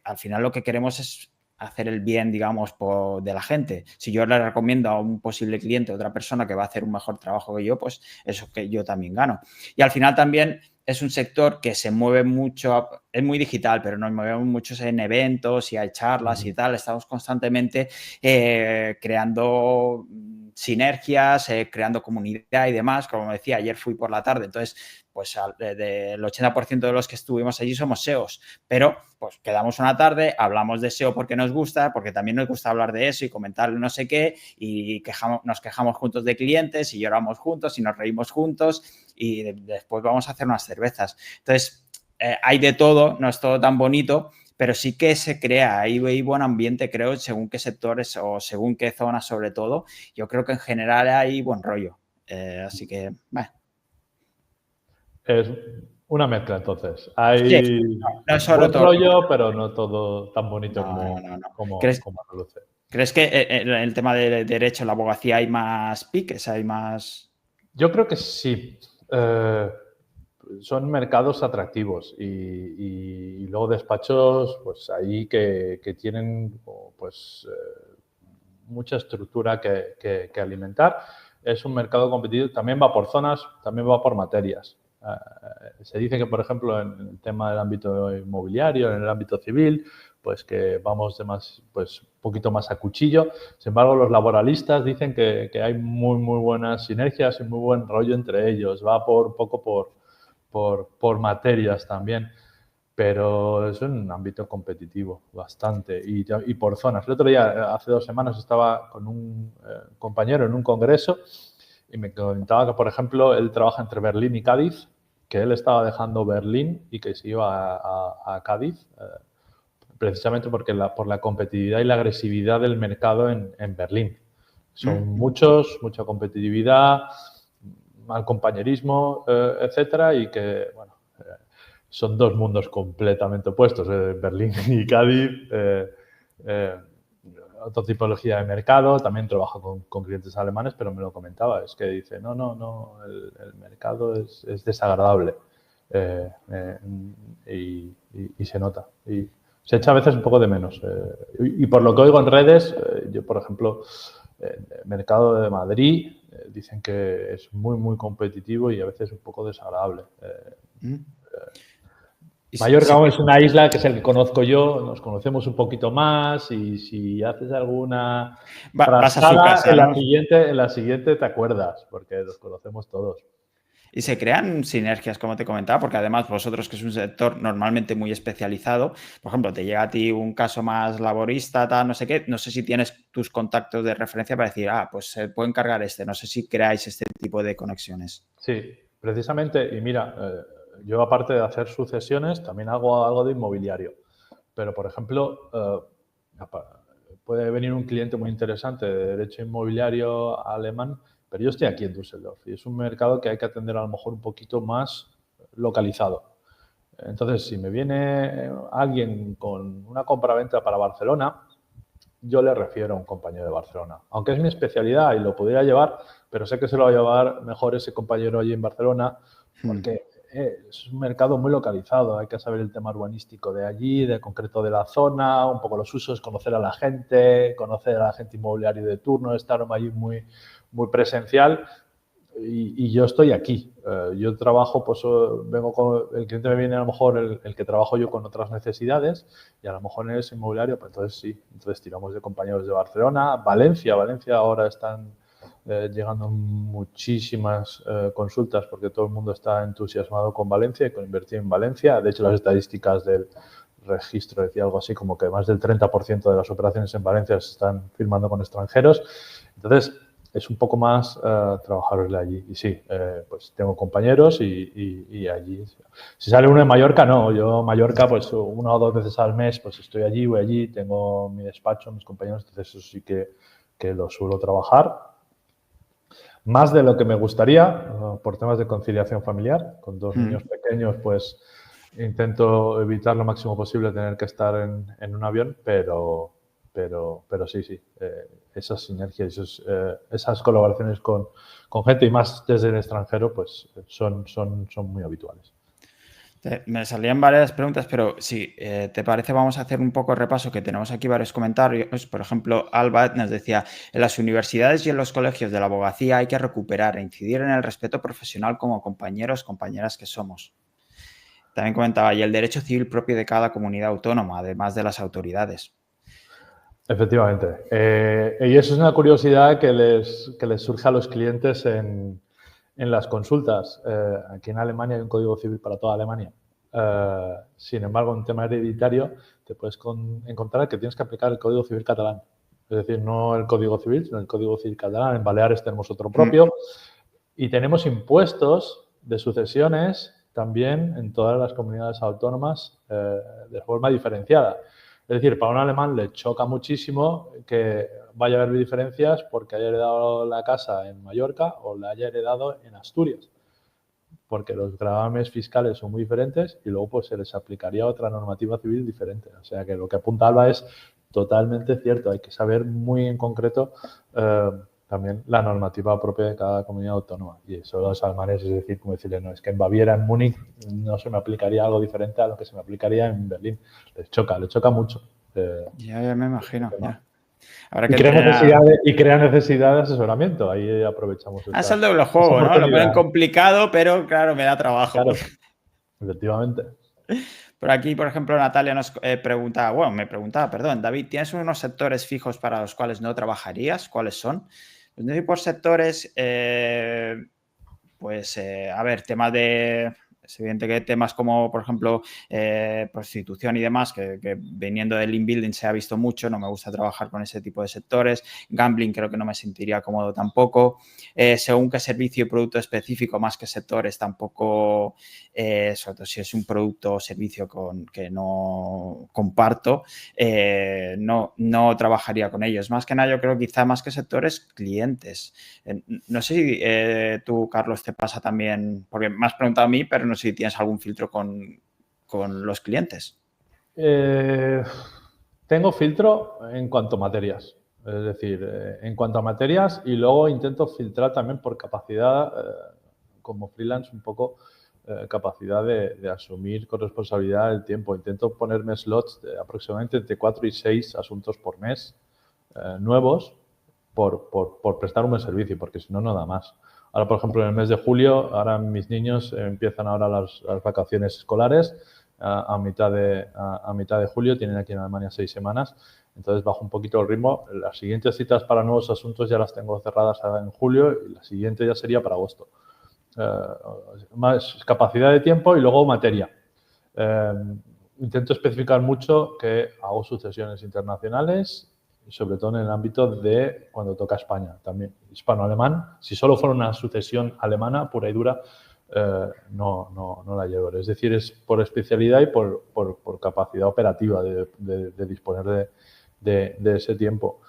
al final lo que queremos es hacer el bien, digamos, de la gente. Si yo le recomiendo a un posible cliente, a otra persona que va a hacer un mejor trabajo que yo, pues eso que yo también gano. Y al final también es un sector que se mueve mucho, es muy digital, pero nos movemos muchos en eventos y hay charlas y tal. Estamos constantemente creando sinergias, creando comunidad y demás. Como decía, ayer fui por la tarde, entonces pues del 80% de los que estuvimos allí somos SEOs, pero pues quedamos una tarde, hablamos de SEO porque nos gusta, porque también nos gusta hablar de eso y comentar no sé qué, y nos quejamos juntos de clientes y lloramos juntos y nos reímos juntos y después vamos a hacer unas cervezas. Entonces, hay de todo, no es todo tan bonito, pero sí que se crea, hay buen ambiente, creo, según qué sectores o según qué zonas sobre todo. Yo creo que en general hay buen rollo. Así que, bueno. Es una mezcla, entonces. Sí, Hay no es solo buen todo. rollo, pero no todo tan bonito No. como reluce. ¿Crees que en el tema de derecho, la abogacía, hay más piques, hay más...? Yo creo que sí. Son mercados atractivos y luego despachos, pues ahí que tienen pues mucha estructura que alimentar. Es un mercado competitivo, también va por zonas, también va por materias. Se dice que, por ejemplo, en el tema del ámbito inmobiliario, en el ámbito civil, pues que vamos de más, pues un poquito más a cuchillo. Sin embargo, los laboralistas dicen que hay muy buenas sinergias y muy buen rollo entre ellos. Va por poco por materias también, pero es un ámbito competitivo bastante y por zonas. El otro día, hace 2 semanas, estaba con un compañero en un congreso y me comentaba que, por ejemplo, él trabaja entre Berlín y Cádiz, que él estaba dejando Berlín y que se iba a Cádiz, precisamente porque por la competitividad y la agresividad del mercado en Berlín. Son mucha competitividad, mal compañerismo, etcétera, y que, bueno, son 2 mundos completamente opuestos, Berlín y Cádiz, otra tipología de mercado, también trabajo con clientes alemanes, pero me lo comentaba, es que dice, no, el mercado es desagradable y se nota. Y se echa a veces un poco de menos. Y por lo que oigo en redes, yo, por ejemplo, el mercado de Madrid, dicen que es muy competitivo y a veces un poco desagradable. Mallorca es una isla que es el que conozco yo, nos conocemos un poquito más y si haces alguna Vas a su frascada, casa, ¿no? en la siguiente te acuerdas, porque los conocemos todos. Y se crean sinergias, como te comentaba, porque además vosotros, que es un sector normalmente muy especializado, por ejemplo, te llega a ti un caso más laborista, tal, no sé qué, no sé si tienes tus contactos de referencia para decir, pues se puede encargar este, no sé si creáis este tipo de conexiones. Sí, precisamente, y mira, yo aparte de hacer sucesiones, también hago algo de inmobiliario. Pero, por ejemplo, puede venir un cliente muy interesante de derecho inmobiliario alemán, pero yo estoy aquí en Düsseldorf y es un mercado que hay que atender a lo mejor un poquito más localizado. Entonces, si me viene alguien con una compraventa para Barcelona, yo le refiero a un compañero de Barcelona. Aunque es mi especialidad y lo pudiera llevar, pero sé que se lo va a llevar mejor ese compañero allí en Barcelona porque es un mercado muy localizado. Hay que saber el tema urbanístico de allí, de concreto de la zona, un poco los usos, conocer a la gente, conocer a la gente inmobiliario de turno, estar allí muy presencial. Y yo estoy aquí. Yo trabajo, pues vengo con, el cliente me viene a lo mejor el que trabajo yo con otras necesidades y a lo mejor en ese inmobiliario, pues entonces sí, entonces tiramos de compañeros de Barcelona, Valencia ahora están llegando muchísimas consultas porque todo el mundo está entusiasmado con Valencia y con invertir en Valencia. De hecho, las estadísticas del registro decía algo así como que más del 30% de las operaciones en Valencia se están firmando con extranjeros. Entonces, es un poco más trabajarle allí. Y sí, pues tengo compañeros y allí. Si sale uno en Mallorca, no. Yo en Mallorca, pues 1 o 2 veces al mes, pues estoy allí, voy allí, tengo mi despacho, mis compañeros, entonces eso sí que lo suelo trabajar. Más de lo que me gustaría, por temas de conciliación familiar. Con 2 niños pequeños, pues intento evitar lo máximo posible tener que estar en un avión, pero sí, esas sinergias, esas colaboraciones con gente y más desde el extranjero, pues son muy habituales. Me salían varias preguntas, pero si te parece, vamos a hacer un poco de repaso, que tenemos aquí varios comentarios. Por ejemplo, Alba nos decía, en las universidades y en los colegios de la abogacía hay que recuperar e incidir en el respeto profesional como compañeros, compañeras que somos. También comentaba, y el derecho civil propio de cada comunidad autónoma, además de las autoridades. Efectivamente. Y eso es una curiosidad que les surge a los clientes en las consultas. Aquí en Alemania hay un código civil para toda Alemania. Sin embargo, en tema hereditario te puedes encontrar que tienes que aplicar el código civil catalán. Es decir, no el código civil, sino el código civil catalán. En Baleares tenemos otro propio. Y tenemos impuestos de sucesiones también en todas las comunidades autónomas de forma diferenciada. Es decir, para un alemán le choca muchísimo que vaya a haber diferencias porque haya heredado la casa en Mallorca o la haya heredado en Asturias, porque los gravámenes fiscales son muy diferentes y luego pues se les aplicaría otra normativa civil diferente. O sea que lo que apunta Alba es totalmente cierto. Hay que saber muy en concreto también la normativa propia de cada comunidad autónoma. Y eso los alemanes, es decir, como decirle, no, es que en Baviera, en Múnich, no se me aplicaría algo diferente a lo que se me aplicaría en Berlín. Les choca mucho. Ya me imagino, ya. Y crea necesidad de asesoramiento. Ahí aprovechamos es el esa doble juego, ¿no? Lo ponen oportunidad. complicado, pero claro, me da trabajo. Claro, efectivamente. Por aquí, por ejemplo, Natalia nos preguntaba, bueno, me preguntaba, perdón, David, ¿tienes unos sectores fijos para los cuales no trabajarías? ¿Cuáles son? Pues no sé, por sectores, a ver, temas de... Es evidente que temas como, por ejemplo, prostitución y demás, que viniendo del inbuilding se ha visto mucho, no me gusta trabajar con ese tipo de sectores. Gambling creo que no me sentiría cómodo tampoco. Según qué servicio y producto específico, más que sectores, tampoco, sobre todo si es un producto o servicio que no comparto, no trabajaría con ellos. Más que nada, yo creo quizá más que sectores, clientes. No sé si tú, Carlos, te pasa también, porque me has preguntado a mí, pero no sé si tienes algún filtro con los clientes. Tengo filtro en cuanto a materias. Es decir, en cuanto a materias, y luego intento filtrar también por capacidad, como freelance, un poco capacidad de asumir con responsabilidad el tiempo. Intento ponerme slots de aproximadamente entre 4 y 6 asuntos por mes nuevos por prestar un buen servicio, porque si no, no da más. Ahora, por ejemplo, en el mes de julio, ahora mis niños empiezan ahora las vacaciones escolares a mitad de julio, tienen aquí en Alemania 6 semanas, entonces bajo un poquito el ritmo. Las siguientes citas para nuevos asuntos ya las tengo cerradas en julio y la siguiente ya sería para agosto. Más capacidad de tiempo y luego materia. Intento especificar mucho que hago sucesiones internacionales, y sobre todo en el ámbito de cuando toca España, también hispano-alemán. Si solo fuera una sucesión alemana pura y dura, no la llevo. Es decir, es por especialidad y por capacidad operativa de disponer de ese tiempo.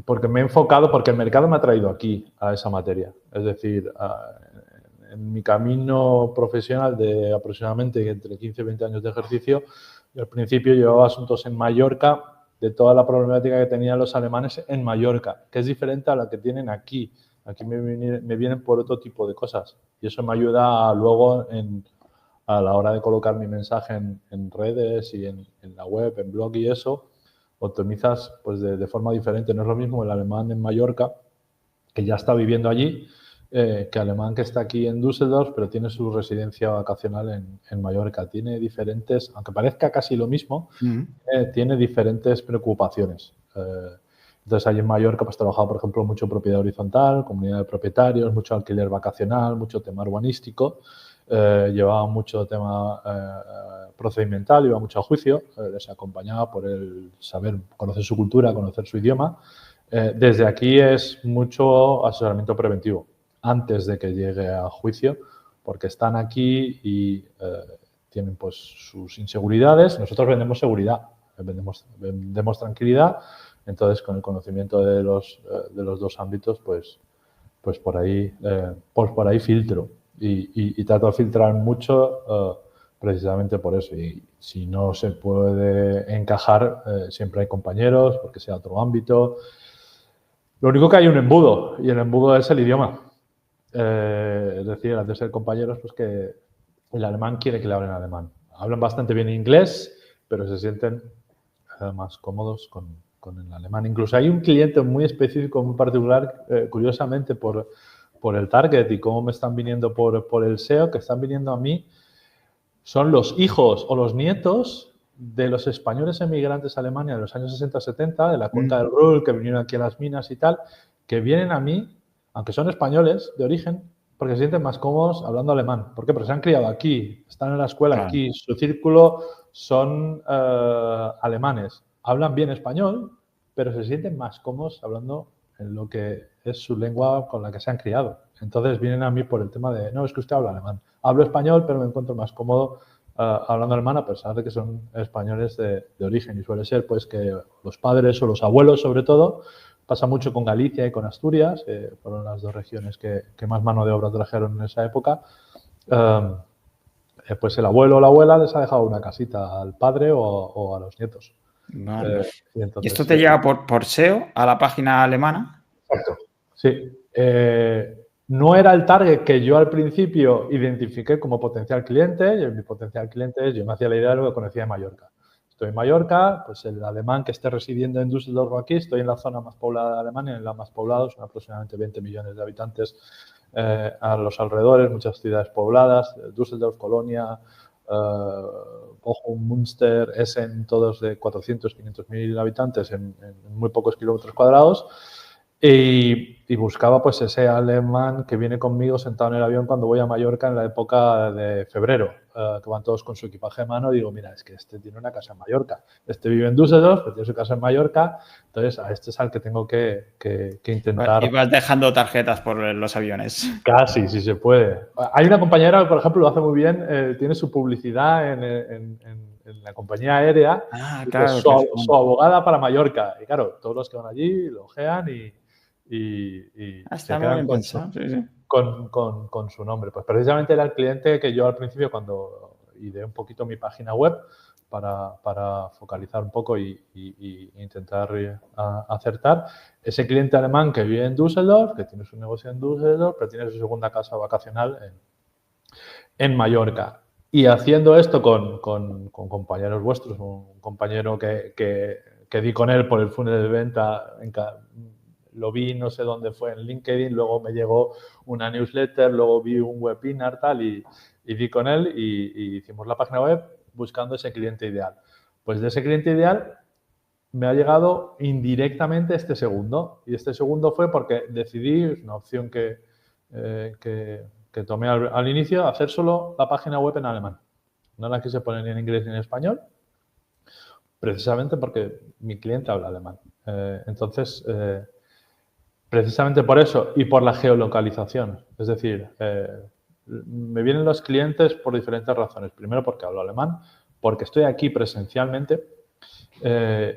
Porque me he enfocado, porque el mercado me ha traído aquí a esa materia. Es decir, en mi camino profesional de aproximadamente entre 15 y 20 años de ejercicio, yo al principio llevaba asuntos en Mallorca de toda la problemática que tenían los alemanes en Mallorca, que es diferente a la que tienen aquí. Aquí me vienen por otro tipo de cosas y eso me ayuda luego a la hora de colocar mi mensaje en redes y en la web, en blog y eso, optimizas pues de forma diferente. No es lo mismo el alemán en Mallorca, que ya está viviendo allí, que alemán que está aquí en Düsseldorf, pero tiene su residencia vacacional en Mallorca. Tiene diferentes, aunque parezca casi lo mismo, tiene diferentes preocupaciones. Entonces, allí en Mallorca pues trabajaba, por ejemplo, mucho propiedad horizontal, comunidad de propietarios, mucho alquiler vacacional, mucho tema urbanístico, llevaba mucho tema procedimental, iba mucho a juicio, les acompañaba por el saber, conocer su cultura, conocer su idioma. Desde aquí es mucho asesoramiento preventivo, antes de que llegue a juicio, porque están aquí y tienen pues sus inseguridades. Nosotros vendemos seguridad, vendemos tranquilidad. Entonces, con el conocimiento de los dos ámbitos, pues por ahí filtro y trato de filtrar mucho precisamente por eso. Y si no se puede encajar, siempre hay compañeros, porque sea otro ámbito. Lo único que hay un embudo, y el embudo es el idioma. Es decir, antes de ser compañeros, pues que el alemán quiere que le hablen alemán. Hablan bastante bien inglés, pero se sienten más cómodos con el alemán. Incluso hay un cliente muy específico, muy particular, curiosamente por el target y cómo me están viniendo por el SEO, que están viniendo a mí, son los hijos o los nietos de los españoles emigrantes a Alemania de los años 60-70, de la cuenca del Ruhr, que vinieron aquí a las minas y tal, que vienen a mí, aunque son españoles de origen, porque se sienten más cómodos hablando alemán. ¿Por qué? Porque se han criado aquí, están en la escuela aquí, su círculo son alemanes. Hablan bien español, pero se sienten más cómodos hablando en lo que es su lengua con la que se han criado. Entonces vienen a mí por el tema de, no, es que usted habla alemán. Hablo español, pero me encuentro más cómodo hablando alemán, a pesar de que son españoles de origen. Y suele ser pues que los padres o los abuelos, sobre todo, pasa mucho con Galicia y con Asturias, fueron las dos regiones que más mano de obra trajeron en esa época. Pues el abuelo o la abuela les ha dejado una casita al padre o a los nietos. Vale. Y ¿Y esto entonces, te llega por SEO a la página alemana? exacto. Sí. No era el target que yo al principio identifiqué como potencial cliente. Y mi potencial cliente es, yo me hacía la idea de lo que conocía de Mallorca. Estoy en Mallorca, pues el alemán que esté residiendo en Düsseldorf o aquí, estoy en la zona más poblada de Alemania, en la más poblada, son aproximadamente 20 millones de habitantes a los alrededores, muchas ciudades pobladas, Düsseldorf, Colonia, Bochum, Münster, Essen, todos de 400, 500 mil habitantes en muy pocos kilómetros cuadrados. Y buscaba pues ese alemán que viene conmigo sentado en el avión cuando voy a Mallorca en la época de febrero, que van todos con su equipaje de mano. Y digo, mira, es que este tiene una casa en Mallorca. Este vive en Düsseldorf, pero tiene su casa en Mallorca. Entonces, a este es al que tengo que intentar... Y vas dejando tarjetas por los aviones. Casi, si se puede. Hay una compañera que, por ejemplo, lo hace muy bien, tiene su publicidad en la compañía aérea, Ah, y claro. su abogada para Mallorca. Y claro, todos los que van allí lo ojean y Está se muy quedan bien pensado, sí, sí. con su nombre. Pues precisamente era el cliente que yo al principio, cuando ideé un poquito mi página web para focalizar un poco y intentar acertar, ese cliente alemán que vive en Düsseldorf, que tiene su negocio en Düsseldorf, pero tiene su segunda casa vacacional en Mallorca. Y haciendo esto con compañeros vuestros, un compañero que di con él por el funnel de venta, lo vi no sé dónde fue, en LinkedIn, luego me llegó una newsletter, luego vi un webinar tal y di con él y hicimos la página web buscando ese cliente ideal. Pues de ese cliente ideal me ha llegado indirectamente este segundo. Y este segundo fue porque decidí, es una opción que tomé al inicio, hacer solo la página web en alemán. No la quise poner ni en inglés ni en español, precisamente porque mi cliente habla alemán. Entonces, precisamente por eso y por la geolocalización. Es decir, me vienen los clientes por diferentes razones. Primero porque hablo alemán, porque estoy aquí presencialmente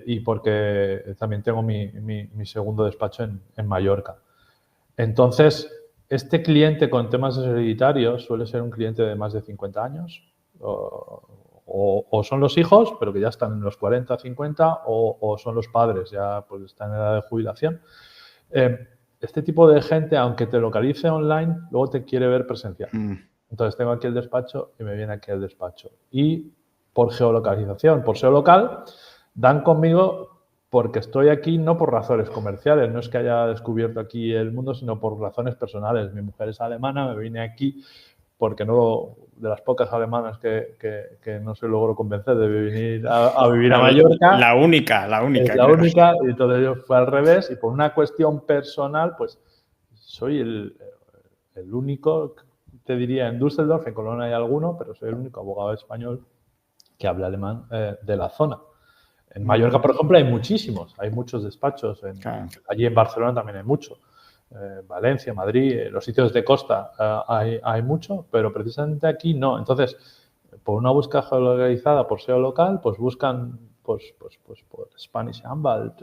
y porque también tengo mi segundo despacho en Mallorca. Entonces, este cliente con temas hereditarios suele ser un cliente de más de 50 años o son los hijos, pero que ya están en los 40, 50, o son los padres, ya pues están en edad de jubilación. Este tipo de gente, aunque te localice online, luego te quiere ver presencial. Entonces tengo aquí el despacho y me viene aquí el despacho. Y por geolocalización, por SEO local, dan conmigo porque estoy aquí no por razones comerciales, no es que haya descubierto aquí el mundo, sino por razones personales. Mi mujer es alemana, me vine aquí porque no, de las pocas alemanas que no se logró convencer de venir a vivir a Mallorca. La única. Es la única, y entonces yo fue al revés, y por una cuestión personal, pues soy el único, te diría, en Düsseldorf, en Colonia hay alguno, pero soy el único abogado español que habla alemán de la zona. En Mallorca, por ejemplo, hay muchísimos, hay muchos despachos. Claro. Allí en Barcelona también hay mucho. Valencia, Madrid, los sitios de costa hay mucho, pero precisamente aquí no. Entonces, por una búsqueda geolocalizada por SEO local, pues buscan por Spanish Anwalt,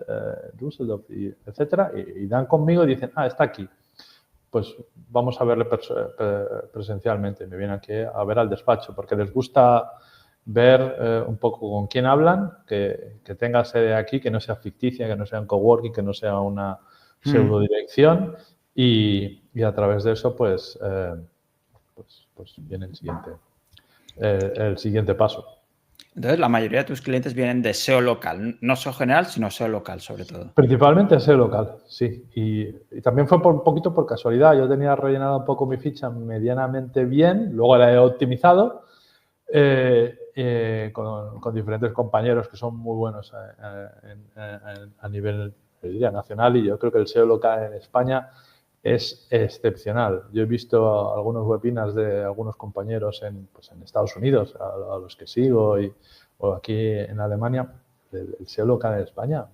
Düsseldorf, etcétera, y dan conmigo y dicen, está aquí. Pues vamos a verle presencialmente. Me vienen aquí a ver al despacho, porque les gusta ver un poco con quién hablan, que tenga sede aquí, que no sea ficticia, que no sea un coworking, que no sea una pseudodirección, y a través de eso pues viene el siguiente paso. Entonces, la mayoría de tus clientes vienen de SEO local, no SEO general, sino SEO local, sobre todo. Principalmente SEO local, sí. Y también fue un poquito por casualidad. Yo tenía rellenado un poco mi ficha medianamente bien, luego la he optimizado con diferentes compañeros que son muy buenos a nivel, diría, nacional, y yo creo que el SEO local en España es excepcional. Yo he visto algunos webinars de algunos compañeros en Estados Unidos, a los que sigo, o aquí en Alemania. El SEO local en España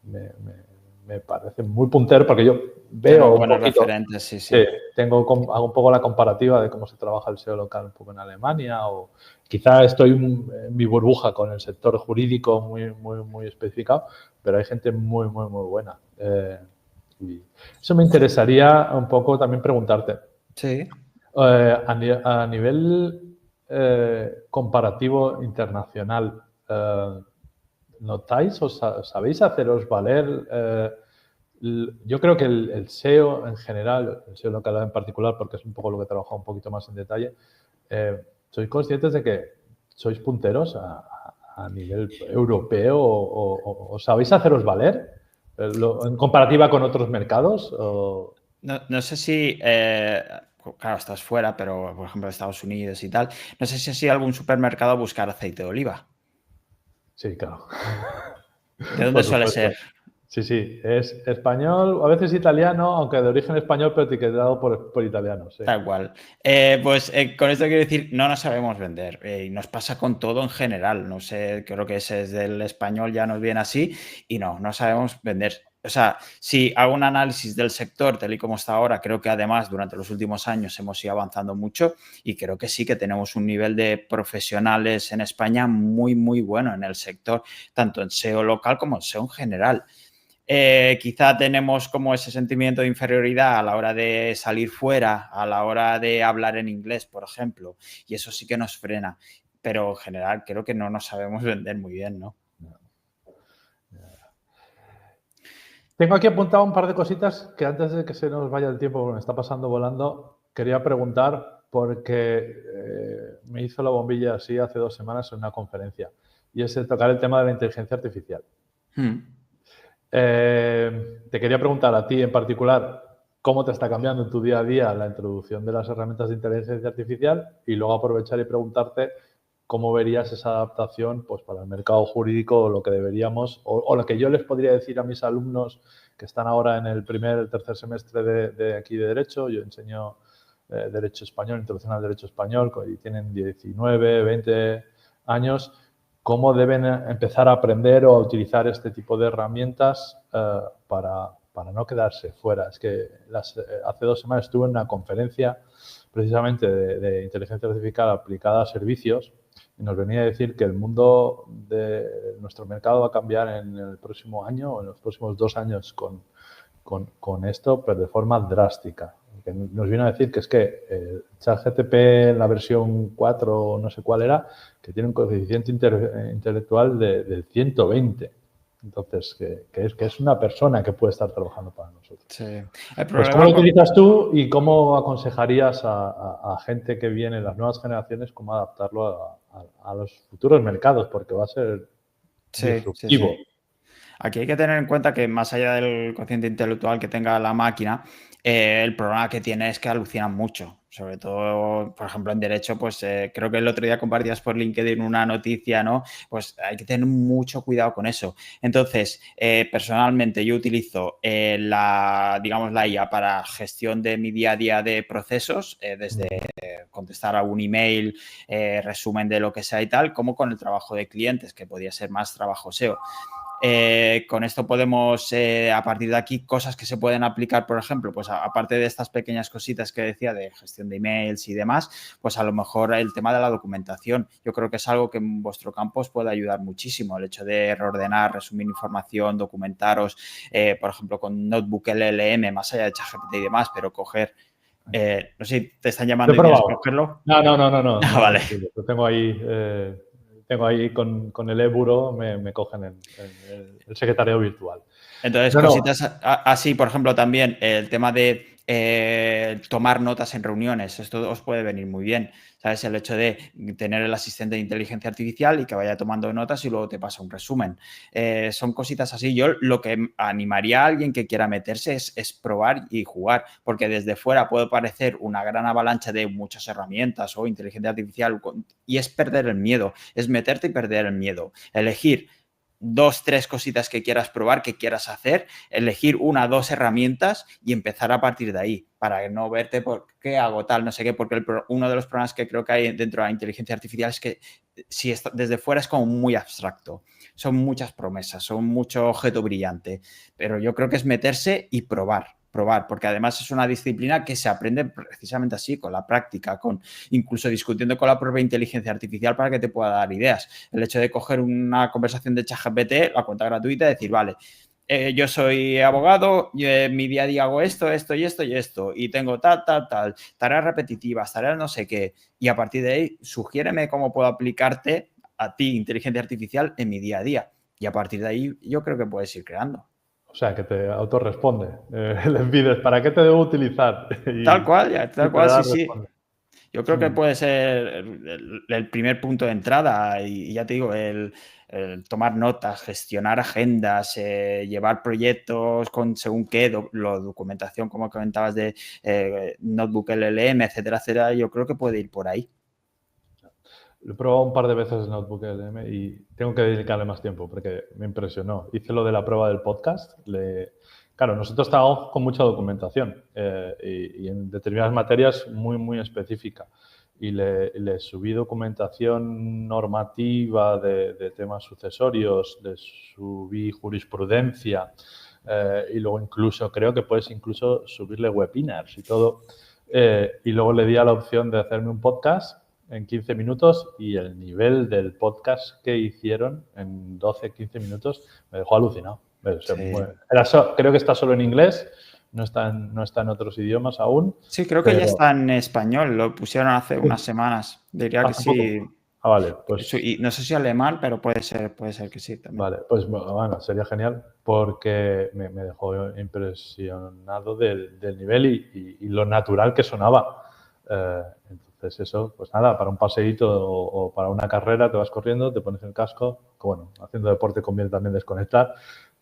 me me parece muy puntero porque yo veo un buenos poquito, referentes, sí. hago un poco la comparativa de cómo se trabaja el SEO local un poco en Alemania, o quizá estoy en mi burbuja con el sector jurídico muy especificado, pero hay gente muy buena. Y eso me interesaría un poco también preguntarte. Sí. A nivel comparativo internacional, ¿notáis o sabéis haceros valer? Yo creo que el SEO en general, el SEO local en particular, porque es un poco lo que he trabajado un poquito más en detalle, ¿sois conscientes de que sois punteros a nivel europeo o sabéis haceros valer en comparativa con otros mercados? No sé si, claro, estás fuera, pero por ejemplo Estados Unidos y tal, no sé si has ido a algún supermercado a buscar aceite de oliva. Sí, claro. ¿De dónde Por suele supuesto. ser? Sí, es español, a veces italiano, aunque de origen español, pero etiquetado por italiano, sí. Tal cual. Pues con esto quiero decir, no nos sabemos vender y nos pasa con todo en general. No sé, creo que ese es del español, ya nos viene así y no sabemos vender. O sea, si hago un análisis del sector tal y como está ahora, creo que además durante los últimos años hemos ido avanzando mucho y creo que sí que tenemos un nivel de profesionales en España muy bueno en el sector, tanto en SEO local como en SEO en general. Quizá tenemos como ese sentimiento de inferioridad a la hora de salir fuera, a la hora de hablar en inglés, por ejemplo, y eso sí que nos frena, pero en general creo que no nos sabemos vender muy bien, ¿no? Tengo aquí apuntado un par de cositas que antes de que se nos vaya el tiempo, porque me está pasando volando, quería preguntar porque me hizo la bombilla así hace 2 semanas en una conferencia, y es el tocar el tema de la inteligencia artificial. Te quería preguntar a ti en particular cómo te está cambiando en tu día a día la introducción de las herramientas de inteligencia artificial, y luego aprovechar y preguntarte cómo verías esa adaptación pues, para el mercado jurídico, o lo que deberíamos, o lo que yo les podría decir a mis alumnos que están ahora en el tercer semestre de aquí de Derecho. Yo enseño Derecho Español, Introducción al Derecho Español, y tienen 19, 20 años. ¿Cómo deben empezar a aprender o a utilizar este tipo de herramientas para no quedarse fuera? Es que hace 2 semanas estuve en una conferencia precisamente de inteligencia artificial aplicada a servicios, y nos venía a decir que el mundo de nuestro mercado va a cambiar en el próximo año o en los próximos 2 años con esto, pero de forma drástica. Que nos viene a decir que es que ChatGPT en la versión 4 o no sé cuál era, que tiene un coeficiente intelectual del 120. Entonces, que es una persona que puede estar trabajando para nosotros. Sí. Pues, ¿cómo lo utilizas tú y cómo aconsejarías a gente que viene, las nuevas generaciones, cómo adaptarlo a los futuros mercados? Porque va a ser disruptivo. Sí. Aquí hay que tener en cuenta que más allá del cociente intelectual que tenga la máquina, el problema que tiene es que alucinan mucho. Sobre todo, por ejemplo, en derecho, pues creo que el otro día compartías por LinkedIn una noticia, ¿no? Pues hay que tener mucho cuidado con eso. Entonces, personalmente yo utilizo digamos, la IA para gestión de mi día a día de procesos, desde contestar a un email, resumen de lo que sea y tal, como con el trabajo de clientes, que podía ser más trabajo SEO. Con esto podemos, a partir de aquí, cosas que se pueden aplicar, por ejemplo, pues aparte de estas pequeñas cositas que decía de gestión de emails y demás, pues a lo mejor el tema de la documentación. Yo creo que es algo que en vuestro campo os puede ayudar muchísimo, el hecho de reordenar, resumir información, documentaros, por ejemplo, con Notebook LLM, más allá de ChatGPT y demás, pero coger... no sé si te están llamando y tienes que cogerlo. No. Vale. Lo tengo ahí con el e-buro, me cogen el secretario virtual. Entonces, cositas así, por ejemplo, también el tema de tomar notas en reuniones, esto os puede venir muy bien, ¿sabes? El hecho de tener el asistente de inteligencia artificial y que vaya tomando notas y luego te pasa un resumen. Son cositas así. Yo lo que animaría a alguien que quiera meterse es probar y jugar, porque desde fuera puede parecer una gran avalancha de muchas herramientas o inteligencia artificial y es perder el miedo, es meterte y perder el miedo. Elegir 2, 3 cositas que quieras probar, que quieras hacer, elegir 1, 2 herramientas y empezar a partir de ahí, para no verte por qué hago tal, no sé qué, porque uno de los problemas que creo que hay dentro de la inteligencia artificial es que si está, desde fuera es como muy abstracto. O son muchas promesas, son mucho objeto brillante, pero yo creo que es meterse y probar, porque además es una disciplina que se aprende precisamente así, con la práctica, incluso discutiendo con la propia inteligencia artificial para que te pueda dar ideas. El hecho de coger una conversación de ChatGPT, la cuenta gratuita, y decir, vale, yo soy abogado, yo en mi día a día hago esto y esto, y tengo tal, tareas repetitivas, tareas no sé qué, y a partir de ahí, sugiéreme cómo puedo aplicarte a ti, inteligencia artificial, en mi día a día. Y a partir de ahí, yo creo que puedes ir creando. O sea, que te autorresponde. Le pides, ¿para qué te debo utilizar? Tal cual, sí, sí. Responde. Yo creo que puede ser el primer punto de entrada y ya te digo, el tomar notas, gestionar agendas, llevar proyectos con según qué, la documentación, como comentabas, de Notebook LLM, etcétera, etcétera, yo creo que puede ir por ahí. Lo he probado un par de veces en Notebook LM y tengo que dedicarle más tiempo porque me impresionó. Hice lo de la prueba del podcast. Claro, nosotros trabajamos con mucha documentación y en determinadas materias muy específica. Y le subí documentación normativa de temas sucesorios, le subí jurisprudencia y luego incluso creo que puedes incluso subirle webinars y todo. Y luego le di a la opción de hacerme un podcast en 15 minutos y el nivel del podcast que hicieron en 12-15 minutos me dejó alucinado. Sí. Creo que está solo en inglés, no está en otros idiomas aún. Sí, creo que ya está en español, lo pusieron hace unas semanas. Diría que sí. Vale, pues... Y no sé si alemán, pero puede ser que sí también. Vale, pues bueno, sería genial porque me dejó impresionado del nivel y lo natural que sonaba. Entonces eso, pues nada, para un paseíto o para una carrera te vas corriendo, te pones el casco, que bueno, haciendo deporte conviene también desconectar,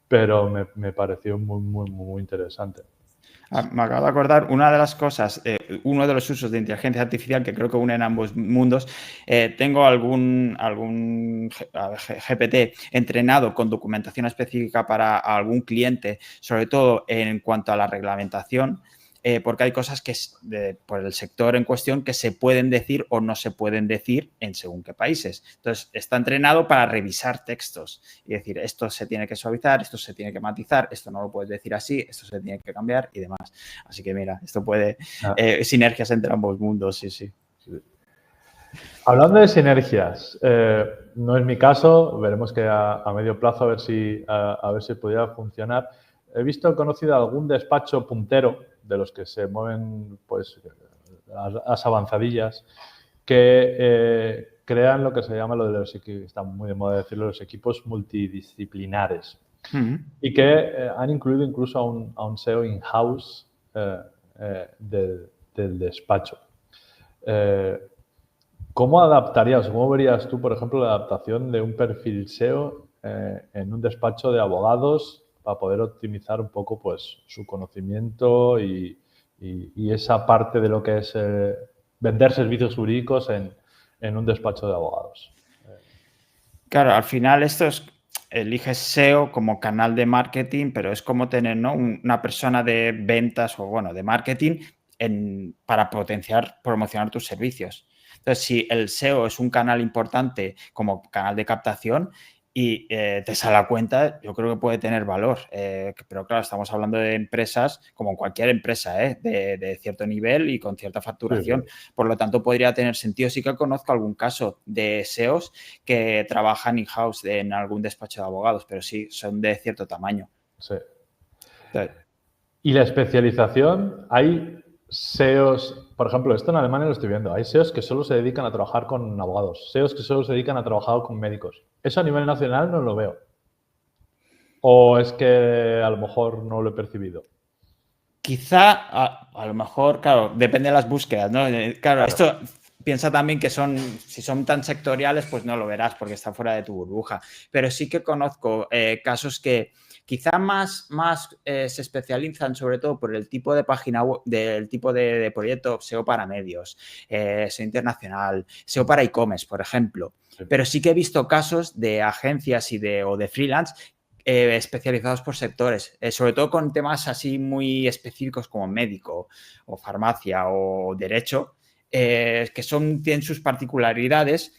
pero me pareció muy interesante. Me acabo de acordar, una de las cosas, uno de los usos de inteligencia artificial que creo que unen ambos mundos, tengo algún GPT entrenado con documentación específica para algún cliente, sobre todo en cuanto a la reglamentación, porque hay cosas que por el sector en cuestión que se pueden decir o no se pueden decir en según qué países. Entonces, está entrenado para revisar textos y decir, esto se tiene que suavizar, esto se tiene que matizar, esto no lo puedes decir así, esto se tiene que cambiar y demás. Así que mira, esto puede... sinergias entre ambos mundos, sí. Hablando de sinergias, no es mi caso, veremos que a medio plazo a ver si pudiera funcionar. He conocido algún despacho puntero de los que se mueven pues las avanzadillas que crean lo que se llama lo de los equipos, está muy de moda decirlo, los equipos multidisciplinares y que han incluido incluso a un SEO in-house del despacho. ¿Cómo adaptarías, cómo verías tú, por ejemplo, la adaptación de un perfil SEO en un despacho de abogados para poder optimizar un poco pues, su conocimiento y esa parte de lo que es vender servicios jurídicos en un despacho de abogados? Claro, al final eliges SEO como canal de marketing, pero es como tener, ¿no?, una persona de ventas o, bueno, de marketing para promocionar tus servicios. Entonces, si el SEO es un canal importante como canal de captación y te sale a cuenta, yo creo que puede tener valor. Pero claro, estamos hablando de empresas, como cualquier empresa, de cierto nivel y con cierta facturación. Sí. Por lo tanto, podría tener sentido. Sí que conozco algún caso de SEOs que trabajan in-house en algún despacho de abogados, pero sí, son de cierto tamaño. Sí. Entonces, ¿y la especialización? Hay SEOs, por ejemplo, esto en Alemania lo estoy viendo, hay SEOs que solo se dedican a trabajar con abogados, SEOs que solo se dedican a trabajar con médicos. Eso a nivel nacional no lo veo. ¿O es que a lo mejor no lo he percibido? Quizá, a lo mejor, claro, depende de las búsquedas, ¿no? Claro, esto piensa también que si son tan sectoriales, pues no lo verás porque está fuera de tu burbuja. Pero sí que conozco casos que quizá más se especializan sobre todo por el tipo de página web, del tipo de proyecto, SEO para medios, SEO internacional, SEO para e-commerce, por ejemplo. Sí. Pero sí que he visto casos de agencias o de freelance especializados por sectores, sobre todo con temas así muy específicos como médico o farmacia o derecho, que tienen sus particularidades,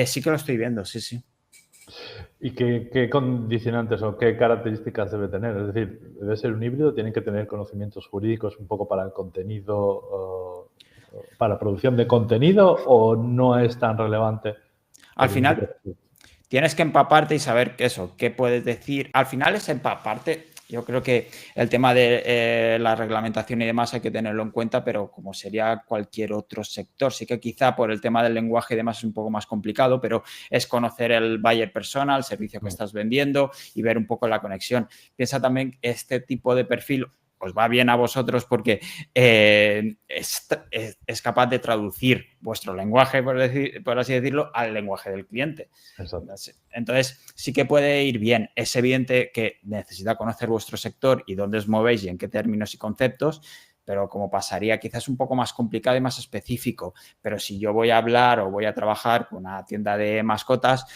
sí que lo estoy viendo, sí. ¿Y qué condicionantes o qué características debe tener? Es decir, ¿debe ser un híbrido? ¿Tienen que tener conocimientos jurídicos un poco para el contenido, para producción de contenido, o no es tan relevante Al el final, inglés? tienes que empaparte y saber qué puedes decir. Al final es empaparte. Yo creo que el tema de la reglamentación y demás hay que tenerlo en cuenta, pero como sería cualquier otro sector, sí que quizá por el tema del lenguaje y demás es un poco más complicado, pero es conocer el buyer persona, el servicio que estás vendiendo y ver un poco la conexión. Piensa también que este tipo de perfil os va bien a vosotros porque es capaz de traducir vuestro lenguaje, por así decirlo, al lenguaje del cliente. Exacto. Entonces, sí que puede ir bien. Es evidente que necesita conocer vuestro sector y dónde os movéis y en qué términos y conceptos, pero como pasaría, quizás un poco más complicado y más específico. Pero si yo voy a hablar o voy a trabajar con una tienda de mascotas,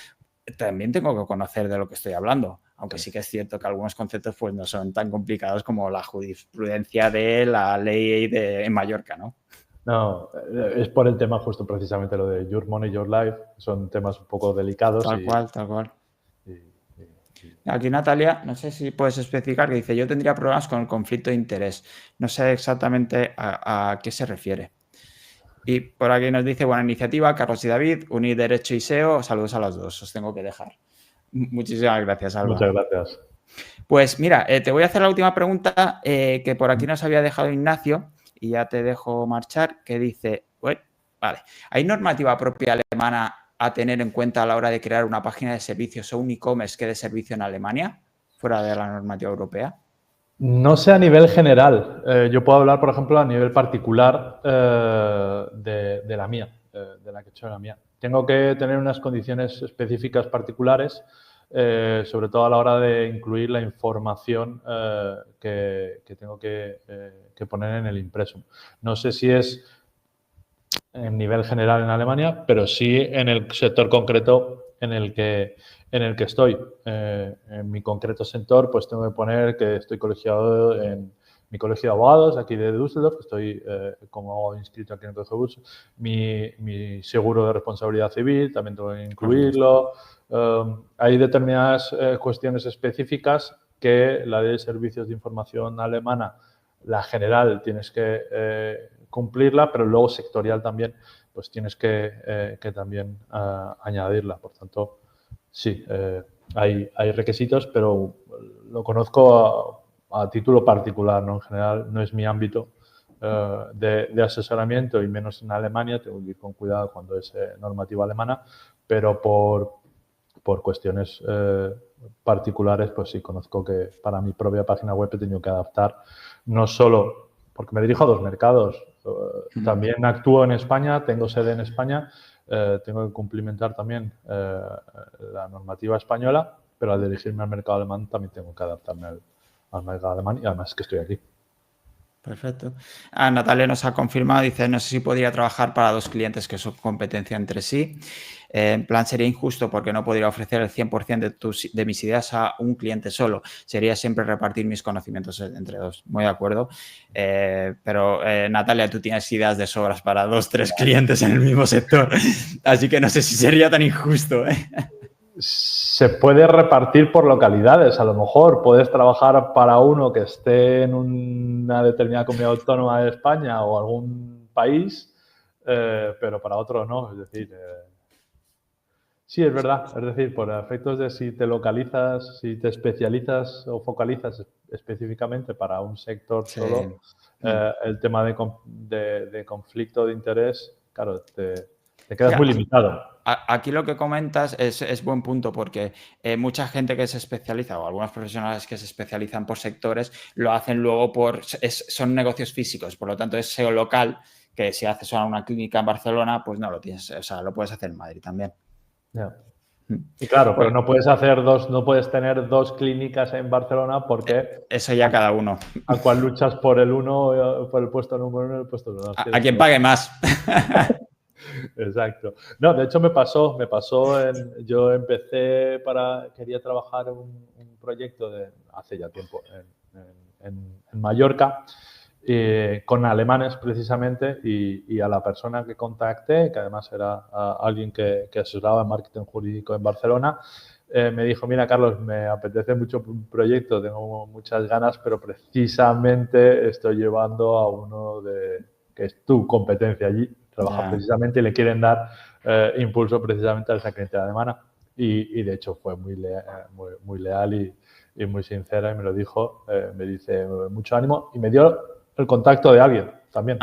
también tengo que conocer de lo que estoy hablando. Aunque sí que es cierto que algunos conceptos pues, no son tan complicados como la jurisprudencia de la ley en Mallorca, ¿no? No, es por el tema justo precisamente lo de Your Money, Your Life. Son temas un poco delicados Tal cual, tal cual. y- y- Aquí Natalia, no sé si puedes especificar, que dice, yo tendría problemas con el conflicto de interés. No sé exactamente a qué se refiere. Y por aquí nos dice, buena iniciativa, Carlos y David, unir derecho y SEO. Saludos a los dos, os tengo que dejar. Muchísimas gracias, Alba. Muchas gracias. Pues mira, te voy a hacer la última pregunta que por aquí nos había dejado Ignacio y ya te dejo marchar, que dice, vale, ¿hay normativa propia alemana a tener en cuenta a la hora de crear una página de servicios o un e-commerce que dé servicio en Alemania, fuera de la normativa europea? No sé a nivel general. Yo puedo hablar, por ejemplo, a nivel particular de la mía, de la que he hecho la mía. Tengo que tener unas condiciones específicas particulares, sobre todo a la hora de incluir la información que tengo que poner en el impreso. No sé si es en nivel general en Alemania, pero sí en el sector concreto en el que estoy. En mi concreto sector, pues tengo que poner que estoy colegiado en mi colegio de abogados aquí de Düsseldorf, estoy como inscrito aquí en el Colegio de Düsseldorf. Mi seguro de responsabilidad civil también tengo que incluirlo. Hay determinadas cuestiones específicas que la ley de servicios de información alemana, la general, tienes que cumplirla, pero luego sectorial también, pues tienes que también añadirla. Por tanto, sí, hay requisitos, pero lo conozco a título particular, ¿no? En general no es mi ámbito de asesoramiento y menos en Alemania, tengo que ir con cuidado cuando es normativa alemana, pero por cuestiones particulares, pues sí, conozco que para mi propia página web he tenido que adaptar, no solo porque me dirijo a dos mercados, también actúo en España, tengo sede en España, tengo que cumplimentar también la normativa española, pero al dirigirme al mercado alemán también tengo que adaptarme al mercado alemán y además que estoy aquí. Perfecto. Natalia nos ha confirmado, dice, no sé si podría trabajar para dos clientes que son competencia entre sí. En plan, sería injusto porque no podría ofrecer el 100% de mis ideas a un cliente solo. Sería siempre repartir mis conocimientos entre dos. Muy de acuerdo. Pero, Natalia, tú tienes ideas de sobras para dos, tres clientes en el mismo sector. Así que no sé si sería tan injusto, ¿eh? Se puede repartir por localidades, a lo mejor puedes trabajar para uno que esté en una determinada comunidad autónoma de España o algún país, pero para otro no, es decir, sí, es verdad, es decir, por efectos de si te localizas, si te especializas o focalizas específicamente para un sector Sí. solo, el tema de conflicto de interés, claro, te quedas muy limitado. Aquí lo que comentas es buen punto porque mucha gente que se especializa o algunos profesionales que se especializan por sectores lo hacen luego son negocios físicos, por lo tanto es SEO local, que si haces a una clínica en Barcelona, pues no lo tienes, o sea, lo puedes hacer en Madrid también. Yeah. Y claro, pero no puedes tener dos clínicas en Barcelona porque eso ya cada uno. a cual luchas por el uno, por el puesto número uno y el puesto número dos. A quien pague más. Exacto. No, de hecho me pasó yo quería trabajar en un proyecto hace ya tiempo en Mallorca, con alemanes precisamente, y a la persona que contacté, que además era alguien que asesoraba en marketing jurídico en Barcelona, me dijo, mira, Carlos, me apetece mucho un proyecto, tengo muchas ganas, pero precisamente estoy llevando a uno que es tu competencia allí, trabaja precisamente y le quieren dar impulso precisamente a esa cliente alemana. Y de hecho fue muy leal y muy sincera y me lo dijo, me dice mucho ánimo y me dio el contacto de alguien también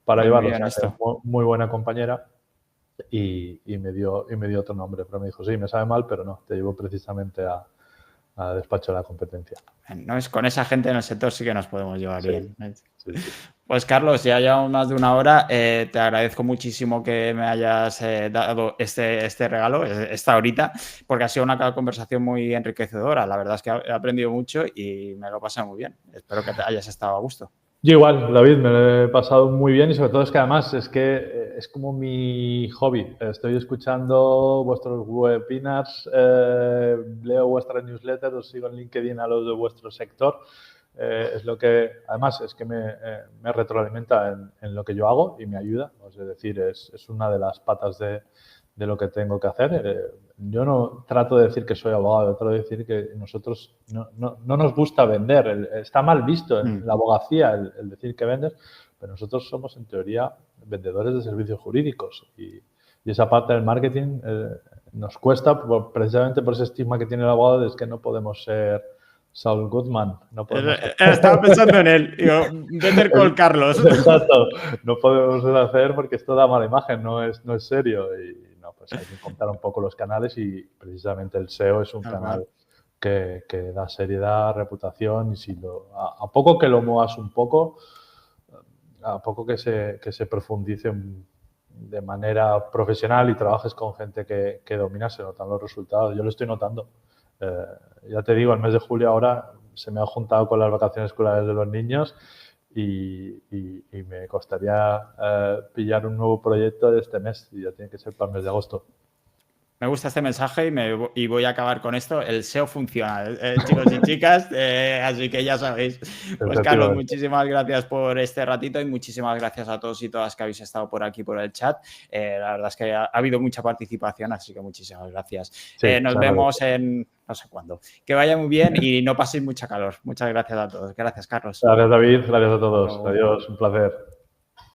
para llevarlo. O sea, muy buena compañera y me dio otro nombre, pero me dijo, sí, me sabe mal, pero no, te llevo precisamente a despacho de la competencia. No, con esa gente en el sector sí que nos podemos llevar bien. Sí. Pues Carlos, ya llevamos más de una hora. Te agradezco muchísimo que me hayas dado este regalo, esta horita, porque ha sido una conversación muy enriquecedora. La verdad es que he aprendido mucho y me lo he pasado muy bien. Espero que te hayas estado a gusto. Yo igual, David, me lo he pasado muy bien y sobre todo es que además es que es como mi hobby. Estoy escuchando vuestros webinars, leo vuestras newsletters, os sigo en LinkedIn a los de vuestro sector. Es lo que, además, es que me retroalimenta en lo que yo hago y me ayuda. Es decir, es una de las patas de lo que tengo que hacer. Yo no trato de decir que soy abogado, trato de decir que nosotros no nos gusta vender. Está mal visto en la abogacía el decir que vendes, pero nosotros somos, en teoría, vendedores de servicios jurídicos y esa parte del marketing nos cuesta precisamente por ese estigma que tiene el abogado, es que no podemos ser Saul Goodman. No podemos Estaba pensando en él. Digo, Better Call Carlos. Exacto. No podemos hacer porque esto da mala imagen, no es serio. Y no, pues hay que contar un poco los canales y precisamente el SEO es un canal que da seriedad, reputación y si a poco que lo muevas un poco, a poco que se profundice de manera profesional y trabajes con gente que domina, se notan los resultados. Yo lo estoy notando. Ya te digo, el mes de julio ahora se me ha juntado con las vacaciones escolares de los niños y me costaría pillar un nuevo proyecto de este mes y ya tiene que ser para el mes de agosto. Me gusta este mensaje y voy a acabar con esto. El SEO funciona, chicos y chicas, así que ya sabéis. Pues Carlos, muchísimas gracias por este ratito y muchísimas gracias a todos y todas que habéis estado por aquí por el chat. La verdad es que ha habido mucha participación, así que muchísimas gracias. Sí, nos vemos en no sé cuándo. Que vaya muy bien y no paséis mucha calor. Muchas gracias a todos. Gracias, Carlos. Gracias, David. Gracias a todos. Adiós, un placer.